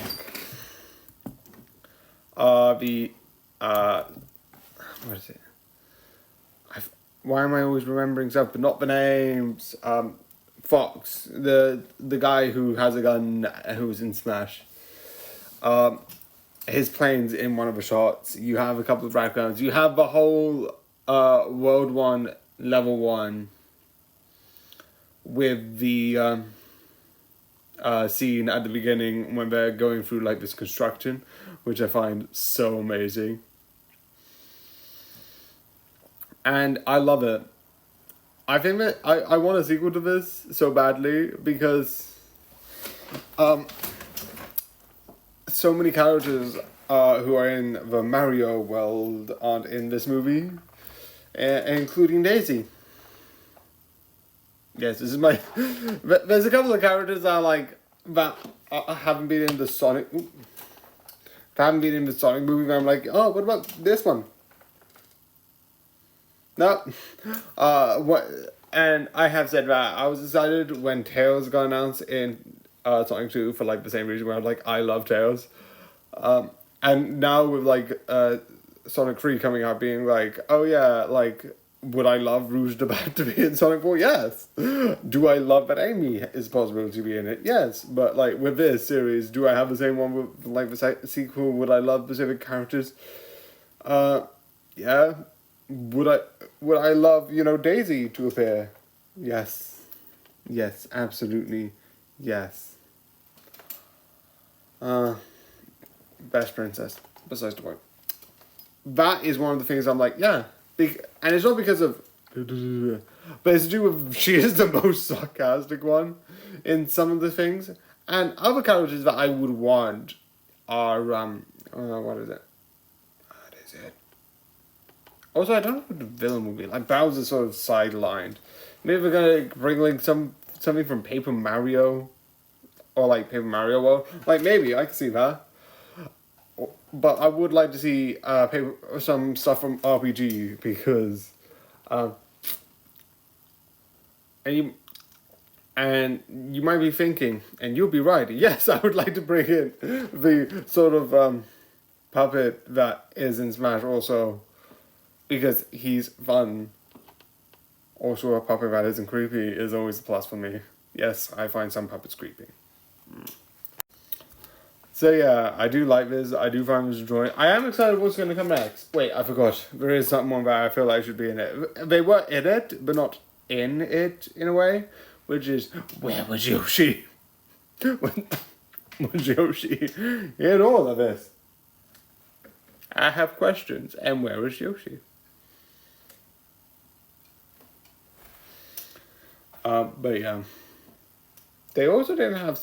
what is it? Why am I always remembering stuff but not the names? Fox, the guy who has a gun who's in Smash. His plane's in one of the shots. You have a couple of backgrounds. You have the whole World 1, Level 1 with the scene at the beginning when they're going through like this construction, which I find so amazing. And I love it. I think that I want a sequel to this so badly because so many characters who are in the Mario world aren't in this movie, including Daisy. Yes, this is my... There's a couple of characters that are like, that haven't been in the Sonic... That haven't been in the Sonic movie, where I'm like, oh, what about this one? No. And I have said that I was excited when Tails got announced in Sonic 2 for like the same reason, where I'm like, I love Tails. And now with like Sonic 3 coming out being like, oh yeah, like would I love Rouge de Bat to be in Sonic 4? Yes. Do I love that Amy is possible to be in it? Yes. But like with this series, do I have the same one with like the sequel? Would I love specific characters? Yeah. Would I love, you know, Daisy to appear? Yes. Yes, absolutely. Yes. Best princess, besides the point. That is one of the things I'm like, yeah. And it's not because of... But it's to do with... She is the most sarcastic one in some of the things. And other characters that I would want are... what is it? What is it? Also, I don't know what the villain will be. Like, Bowser's sort of sidelined. Maybe we're going to bring, like, something from Paper Mario. Or, like, Paper Mario World. Like, maybe. I can see that. But I would like to see some stuff from RPG because, and you might be thinking, and you'll be right. Yes, I would like to bring in the sort of puppet that is in Smash also, because he's fun. Also, a puppet that isn't creepy is always a plus for me. Yes, I find some puppets creepy. So yeah, I do like this. I do find this enjoying. I am excited what's going to come next. Wait, I forgot. There is someone that I feel like should be in it. They were in it, but not in it in a way. Which is, where was Yoshi? Was Yoshi in all of this? I have questions. And where is Yoshi? But yeah. They also didn't have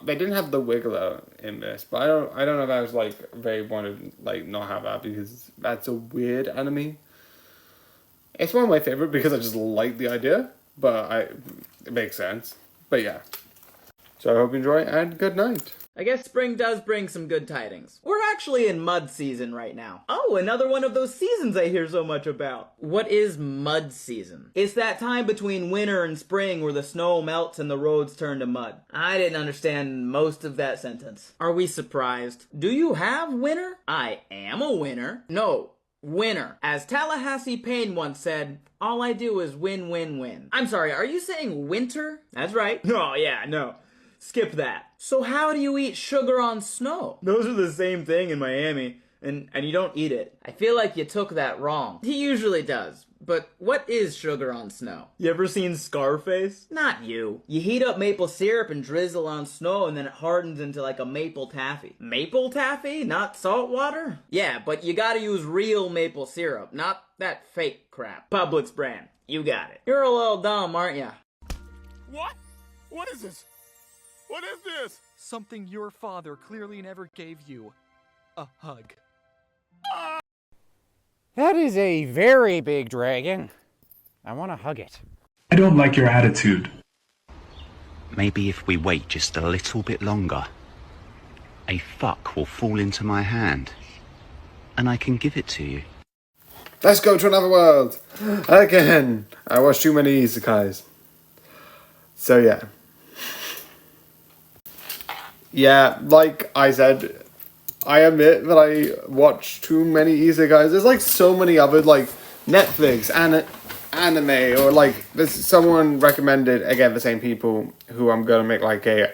they didn't have the Wiggler in this, but I don't know if that was like they wanted like not have that because that's a weird enemy. It's one of my favorite because I just like the idea, but it makes sense. But yeah. So I hope you enjoy and good night. I guess spring does bring some good tidings. We're actually in mud season right now. Oh, another one of those seasons I hear so much about. What is mud season? It's that time between winter and spring where the snow melts and the roads turn to mud. I didn't understand most of that sentence. Are we surprised? Do you have winter? I am a winner. No, winner. As Tallahassee Payne once said, all I do is win, win, win. I'm sorry, are you saying winter? That's right. Oh yeah, no. Skip that. So how do you eat sugar on snow? Those are the same thing in Miami, and you don't eat it. I feel like you took that wrong. He usually does, but what is sugar on snow? You ever seen Scarface? Not you. You heat up maple syrup and drizzle on snow and then it hardens into like a maple taffy. Maple taffy? Not salt water? Yeah, but you gotta use real maple syrup, not that fake crap. Publix brand. You got it. You're a little dumb, aren't ya? What? What is this? What is this? Something your father clearly never gave you. A hug. That is a very big dragon. I want to hug it. I don't like your attitude. Maybe if we wait just a little bit longer, a fuck will fall into my hand, and I can give it to you. Let's go to another world! Again! I watched too many isekais. So yeah. Yeah, like I said, I admit that I watch too many isekais. There's like so many other like Netflix and anime or like there's someone recommended, again the same people who I'm gonna make like a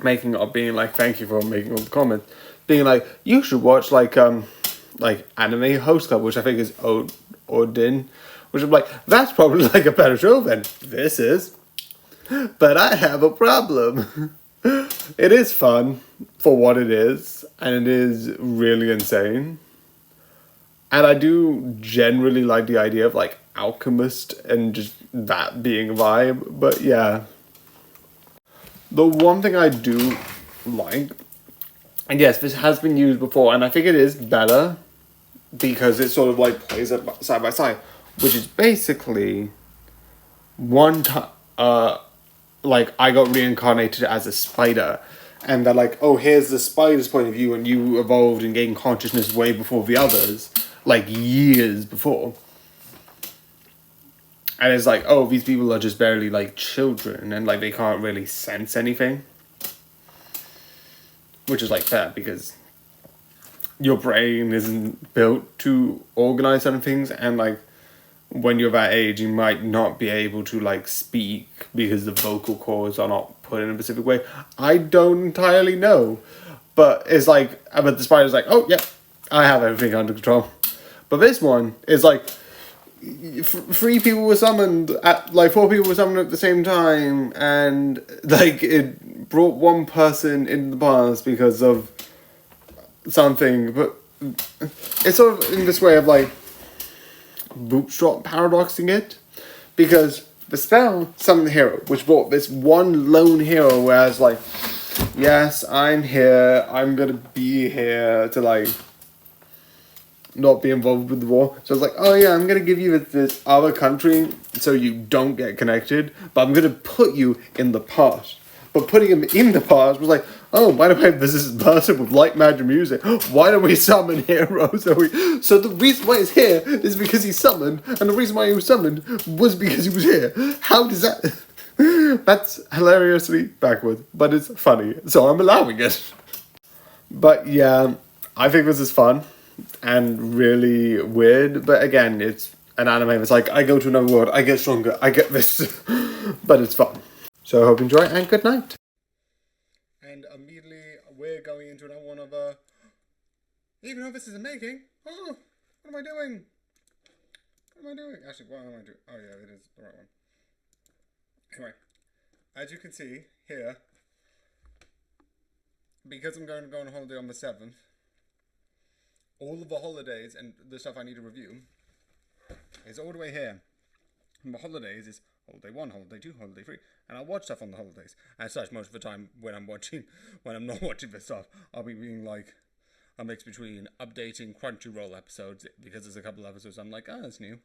making of being like thank you for making all the comments, being like you should watch like Anime Host Club, which I think is Odin, which I'm like that's probably like a better show than this is, but I have a problem. It is fun for what it is, and it is really insane. And I do generally like the idea of like Alchemist and just that being a vibe, but yeah. The one thing I do like, and yes, this has been used before, and I think it is better because it sort of like plays it side by side, which is basically one time, like I got reincarnated as a spider, and they're like, oh, here's the spider's point of view, and you evolved and gained consciousness way before the others, like years before. And it's like, oh, these people are just barely like children, and like they can't really sense anything. Which is like fair, because your brain isn't built to organize certain things, and like when you're that age, you might not be able to like speak because the vocal cords are not put in a specific way. I don't entirely know, but it's like, but the spider's like, oh yeah, I have everything under control. But this one is like, 3 people were summoned at, like 4 people were summoned at the same time, and like it brought one person in the past because of something, but it's sort of in this way of like bootstrap paradoxing it, because the spell summoned the hero, which brought this one lone hero, whereas like, yes, I'm here, I'm gonna be here to like not be involved with the war. So it's like, oh yeah, I'm gonna give you this other country so you don't get connected, but I'm gonna put you in the past. But putting him in the past was like, oh, by the way, this is a person with light magic music. Why don't we summon heroes? So the reason why he's here is because he's summoned, and the reason why he was summoned was because he was here. How does that... That's hilariously backward, but it's funny, so I'm allowing it. But yeah, I think this is fun and really weird, but again, it's an anime. It's like, I go to another world, I get stronger, I get this, but it's fun. So I hope you enjoy, and good night. And immediately we're going into another one of even though this is a making, oh, what am I doing? What am I doing? Actually, what am I doing? Oh yeah, it is the right one. Anyway, as you can see here, because I'm going to go on holiday on the 7th, all of the holidays and the stuff I need to review is all the way here. And the holidays is holiday 1, holiday 2, holiday 3. And I watch stuff on the holidays. As such, most of the time when I'm not watching this stuff, I'll be being like a mix between updating Crunchyroll episodes, because there's a couple episodes I'm like, oh, that's new.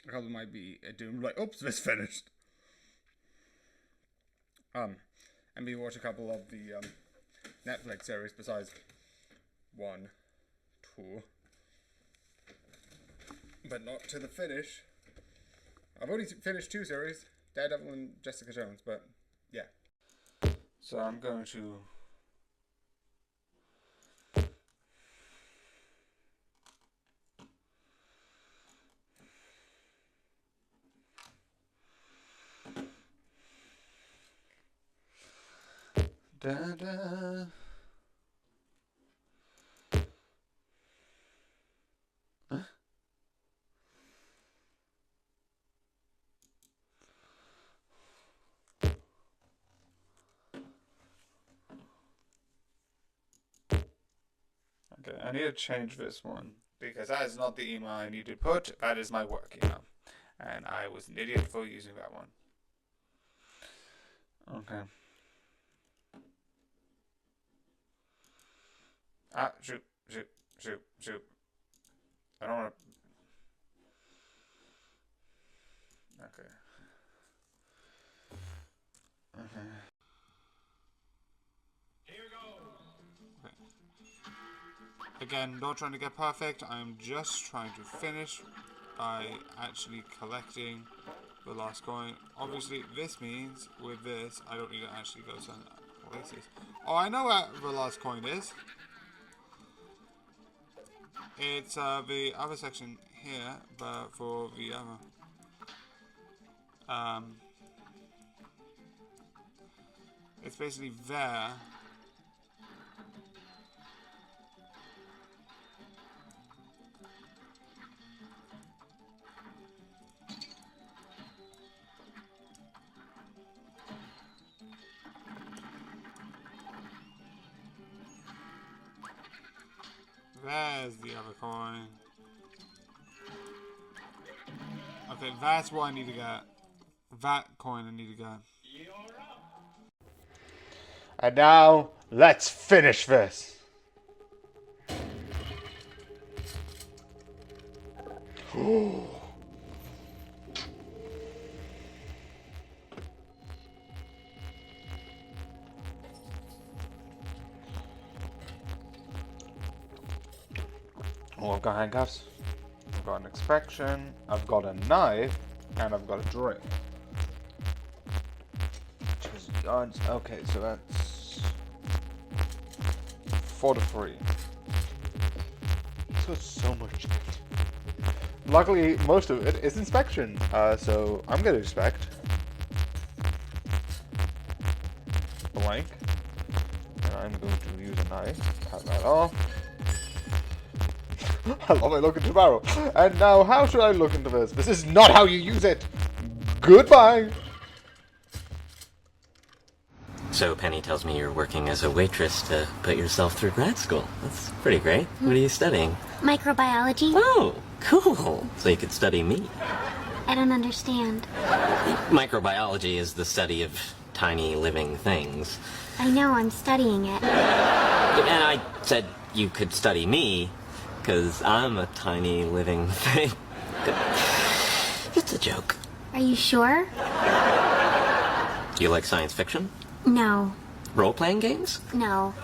A couple might be doing like, oops, this finished. And we watch a couple of the Netflix series besides 1, 2, but not to the finish. I've only finished 2 series, Daredevil and Jessica Jones, but yeah. So I'm going to... Da-da. Huh? Okay, I need to change this one, because that is not the email I need to put, that is my work email. And I was an idiot for using that one. Okay. Ah, shoot. I don't want to... Okay. Again, not trying to get perfect, I'm just trying to finish by actually collecting the last coin. Obviously, this means with this, I don't need to actually go to places. Oh, I know where the last coin is. It's the other section here, but for the other. It's basically there. There's the other coin. Okay, that's what I need to get. That coin I need to get. And now, let's finish this. Oh, I've got handcuffs, I've got an inspection, I've got a knife, and I've got a drink. Okay, so that's 4 to 3. So much. luckily, most of it is inspection. So I'm going to inspect blank. And I'm going to use a knife. Cut that off. I love I look into the barrel. And now, how should I look into this? This is not how you use it. Goodbye. So Penny tells me you're working as a waitress to put yourself through grad school. That's pretty great. What are you studying? Microbiology. Oh, cool. So you could study me. I don't understand. Microbiology is the study of tiny living things. I know, I'm studying it. And I said you could study me, because I'm a tiny living thing. It's a joke. Are you sure? Do you like science fiction? No. Role-playing games? No.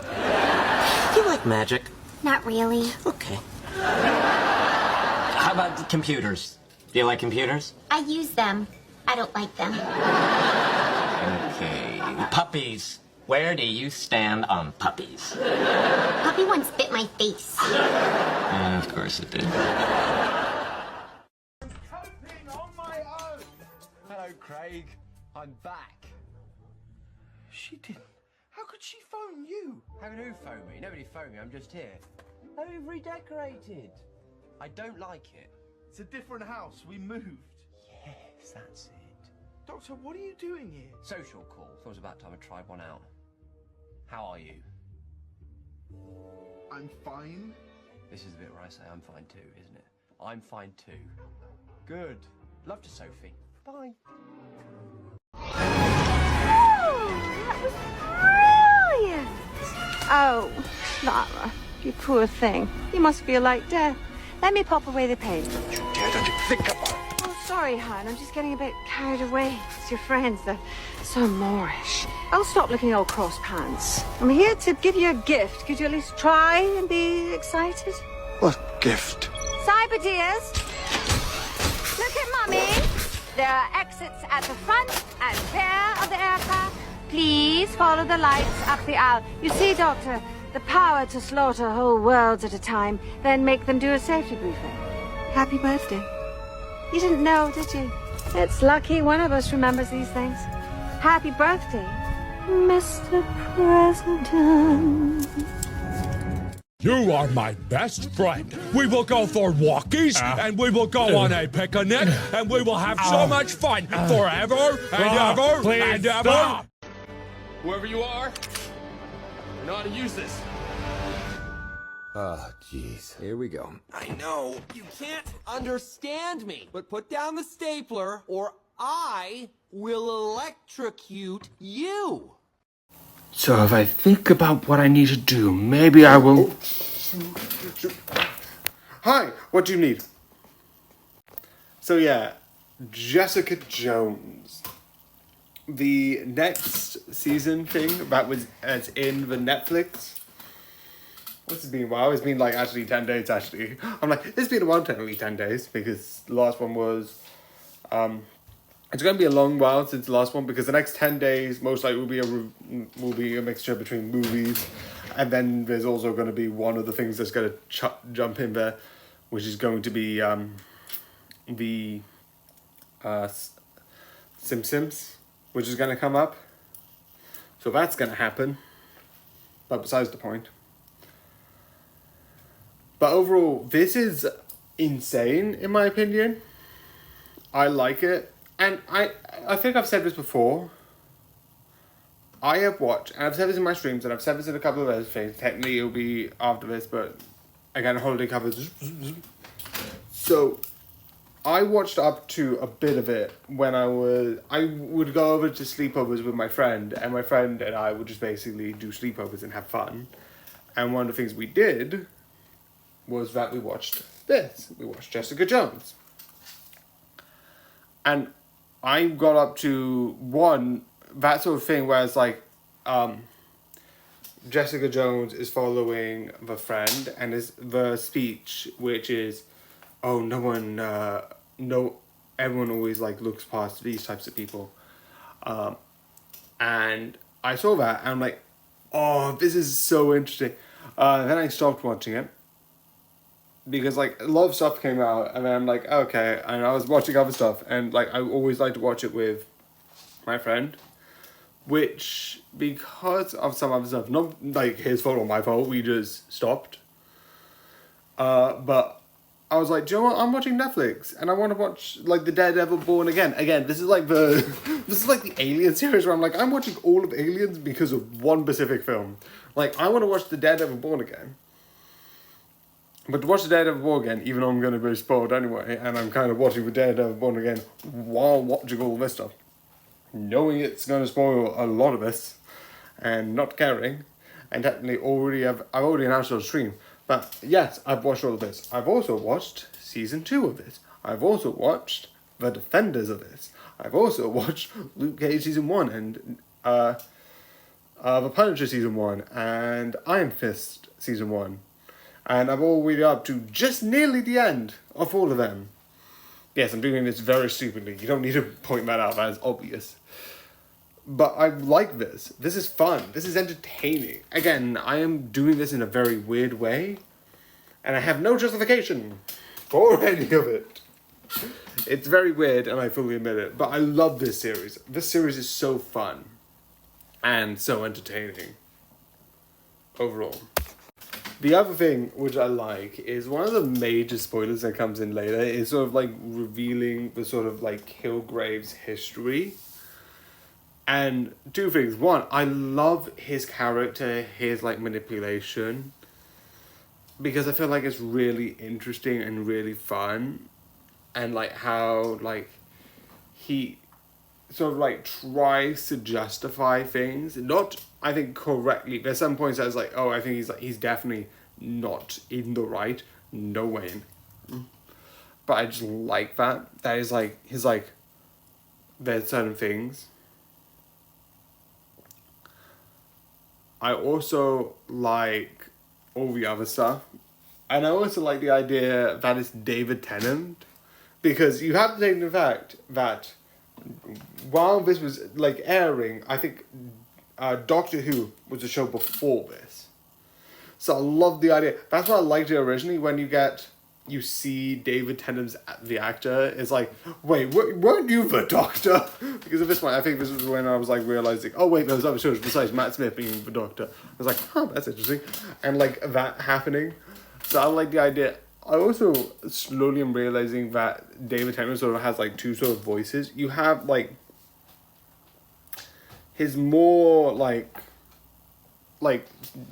Do you like magic? Not really. Okay. How about the computers? Do you like computers? I use them. I don't like them. Okay. Puppies. Where do you stand on puppies? Puppy once bit my face. Of course it did. Hello, Craig. I'm back. She didn't. How could she phone you? How can who phone me? Nobody phoned me. I'm just here. Oh, you've redecorated. I don't like it. It's a different house. We moved. Yes, that's it. Doctor, what are you doing here? Social call. Thought it was about time I tried one out. How are you? I'm fine. This is the bit where I say I'm fine too, isn't it? I'm fine too. Good. Love to Sophie. Bye. Brilliant! Oh, Lara, you poor thing. You must feel like death. Let me pop away the paint. Dear, don't you think about it? Oh, sorry, hon. I'm just getting a bit carried away. It's your friends. They're so Moorish. I'll stop looking old cross pants. I'm here to give you a gift. Could you at least try and be excited? What gift? Cyber dears, look at Mummy. There are exits at the front and rear of the aircraft. Please follow the lights up the aisle. You see, Doctor, the power to slaughter whole worlds at a time, then make them do a safety briefing. Happy birthday. You didn't know, did you? It's lucky one of us remembers these things. Happy birthday, Mr. President. You are my best friend. We will go for walkies, and we will go on a picnic, and we will have so much fun forever and ever and ever. Stop. Whoever you are, you know how to use this. Oh, jeez. Here we go. I know, you can't understand me, but put down the stapler or I will electrocute you. So if I think about what I need to do, maybe I will... Hi, what do you need? So yeah, Jessica Jones. The next season thing that was as in the Netflix. What's it been a while? It's been like actually 10 days actually. I'm like, it's been a while, technically 10 days, because the last one was... It's going to be a long while since the last one, because the next 10 days most likely will be a mixture between movies, and then there's also going to be one of the things that's going to jump in there, which is going to be the Simpsons, which is going to come up. So that's going to happen, but besides the point. But overall, this is insane in my opinion. I like it. And I think I've said this before. I have watched, and I've said this in my streams, and I've said this in a couple of other things. Technically, it'll be after this, but again, holiday covers. So, I watched up to a bit of it when I would go over to sleepovers with my friend, and my friend and I would just basically do sleepovers and have fun. And one of the things we did was that we watched this. We watched Jessica Jones. And I got up to that sort of thing where it's like, Jessica Jones is following the friend, and is the speech, which is, oh, everyone always like looks past these types of people. And I saw that, and I'm like, oh, this is so interesting. Then I stopped watching it. because like a lot of stuff came out, and then I'm like, okay, and I was watching other stuff, and like I always like to watch it with my friend, which because of some other stuff, not like his fault or my fault, we just stopped. But I was like, do you know what? I'm watching Netflix, and I want to watch like the Daredevil Born Again. Again, this is like the Alien series where I'm like, I'm watching all of Aliens because of one specific film. Like, I want to watch the Daredevil Born Again. But to watch the Daredevil Born Again, even though I'm going to be spoiled anyway, and I'm kind of watching the Daredevil Born Again while watching all this stuff, knowing it's going to spoil a lot of this, and not caring, and technically I've already announced on stream. But yes, I've watched all of this. I've also watched season 2 of this. I've also watched The Defenders of this. I've also watched Luke Cage season 1 and The Punisher season 1 and Iron Fist season 1. And I'm all the way up to just nearly the end of all of them. Yes, I'm doing this very stupidly. You don't need to point that out, that is obvious. But I like this. This is fun. This is entertaining. Again, I am doing this in a very weird way. And I have no justification for any of it. It's very weird, and I fully admit it. But I love this series. This series is so fun. And so entertaining. Overall. The other thing which I like is one of the major spoilers that comes in later is sort of like revealing the sort of like Kilgrave's history. And two things. One, I love his character, his like manipulation, because I feel like it's really interesting and really fun, and like how like he sort of like tries to justify things, not I think correctly. There's some points that it's like, oh, I think he's definitely not in the right, no way. But I just like that. That is like his like there's certain things. I also like all the other stuff. And I also like the idea that it's David Tennant. Because you have to take into fact that while this was like airing, I think Doctor Who was the show before this. So I love the idea. That's why I liked it originally, when you see David Tennant, the actor, is like, wait, weren't you the Doctor? Because at this point, I think this was when I was like realizing, oh wait, there's other shows besides Matt Smith being the Doctor. I was like, huh, that's interesting. And like that happening. So I like the idea. I also slowly am realizing that David Tennant sort of has like two sort of voices. You have like his more like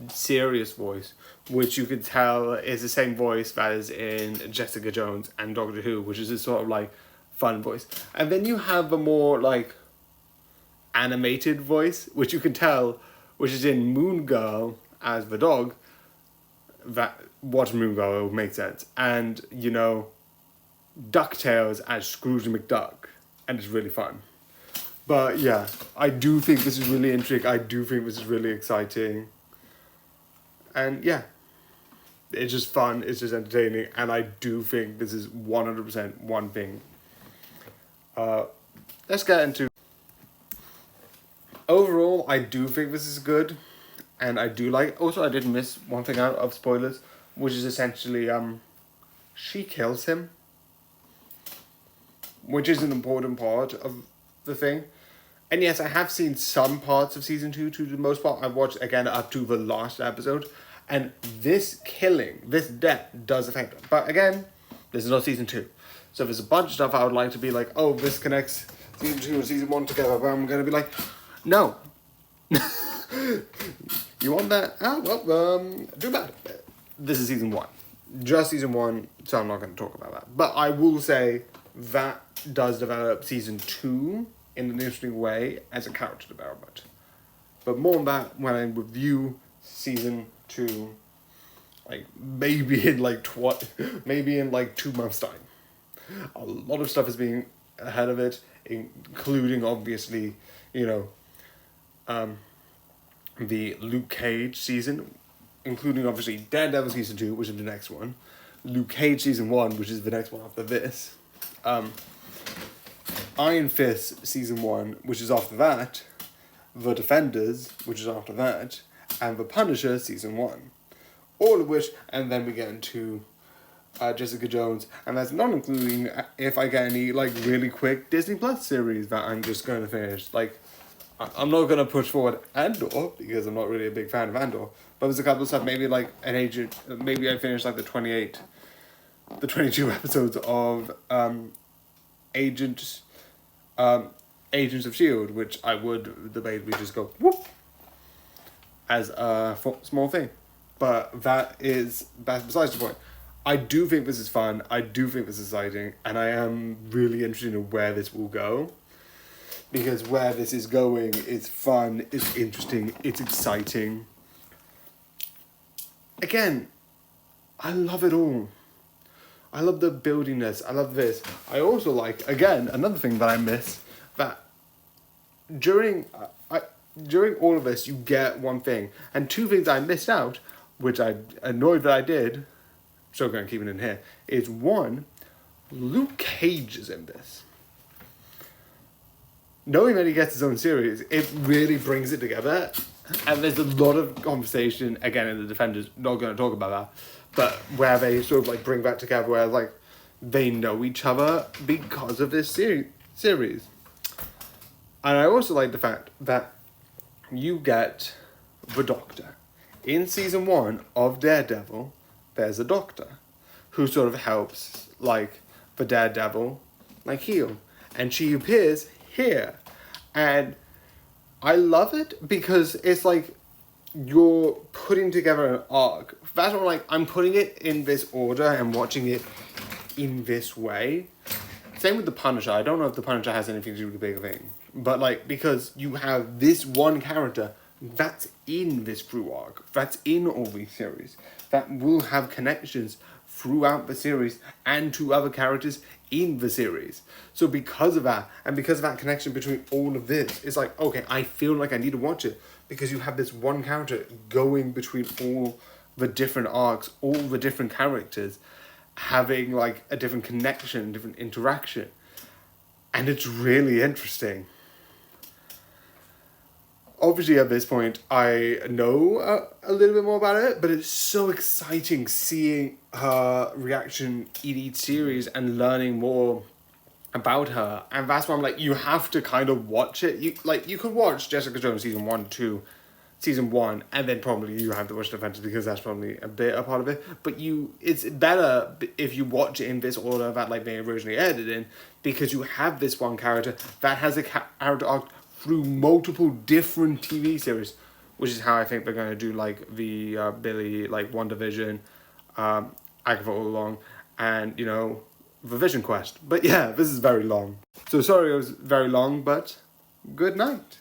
serious voice, which you could tell is the same voice that is in Jessica Jones and Doctor Who, which is this sort of like fun voice. And then you have a more like animated voice, which you can tell, which is in Moon Girl as the dog. That watch Moon Girl, it will make sense. And you know, DuckTales as Scrooge McDuck, and it's really fun. But yeah, I do think this is really intriguing. I do think this is really exciting. And yeah, it's just fun. It's just entertaining. And I do think this is 100% one thing. Let's get into... Overall, I do think this is good. And I do like... Also, I did miss one thing out of spoilers, which is essentially, she kills him. Which is an important part of the thing. And yes, I have seen some parts of season 2 to the most part. I've watched again up to the last episode. And this killing, this death does affect them. But again, this is not season 2. So there's a bunch of stuff I would like to be like, oh, this connects season 2 and season 1 together. But I'm going to be like, no. You want that? Oh, well, do that. This is season 1. Just season 1, so I'm not going to talk about that. But I will say that does develop season 2 in an interesting way as a character development. But more on that when I review season 2, like maybe in like 2 months' time. A lot of stuff is being ahead of it, including obviously, you know, the Luke Cage season, including obviously Daredevil season 2, which is the next one, Luke Cage season 1, which is the next one after this, Iron Fist season 1, which is after that, The Defenders, which is after that, and The Punisher season 1. All of which, and then we get into Jessica Jones, and that's not including if I get any like really quick Disney Plus series that I'm just going to finish. Like, I'm not going to push forward Andor because I'm not really a big fan of Andor, but there's a couple of stuff, maybe like an agent, maybe I finished like the 22 episodes of Agents of S.H.I.E.L.D., which I would debate we just go whoop as a small thing. But that's besides the point. I do think this is fun, I do think this is exciting, and I am really interested in where this will go. Because where this is going is fun, it's interesting, it's exciting. Again, I love it all. I love the buildiness, I love this. I also like, again, another thing that I miss, that during all of this, you get one thing. And two things I missed out, which I'm annoyed that I did, so I'm going to keep it in here, is one, Luke Cage is in this. Knowing that he gets his own series, it really brings it together. And there's a lot of conversation, again, in the Defenders, not going to talk about that, but where they sort of like bring that together, where like they know each other because of this series. And I also like the fact that you get the Doctor. In season 1 of Daredevil, there's a Doctor who sort of helps like the Daredevil like heal. And she appears here. And I love it because it's like you're putting together an arc. That's what I'm putting it in this order and watching it in this way. Same with the Punisher. I don't know if the Punisher has anything to do with the bigger thing. But like, because you have this one character that's in this through arc, that's in all these series, that will have connections throughout the series and to other characters in the series. So because of that, and because of that connection between all of this, it's like, okay, I feel like I need to watch it because you have this one character going between all the different arcs, all the different characters, having like a different connection, different interaction. And it's really interesting. Obviously, at this point, I know a little bit more about it, but it's so exciting seeing her reaction in each series and learning more about her. And that's why I'm like, you have to kind of watch it. You could watch Jessica Jones season 1, and then probably you have to watch Defenders because that's probably a bit a part of it. But it's better if you watch it in this order that like they originally aired it in, because you have this one character that has a character arc through multiple different TV series, which is how I think they're going to do like the Billy, like WandaVision, Agatha All Along, and you know, the Vision Quest. But yeah, this is very long. So sorry it was very long, but good night.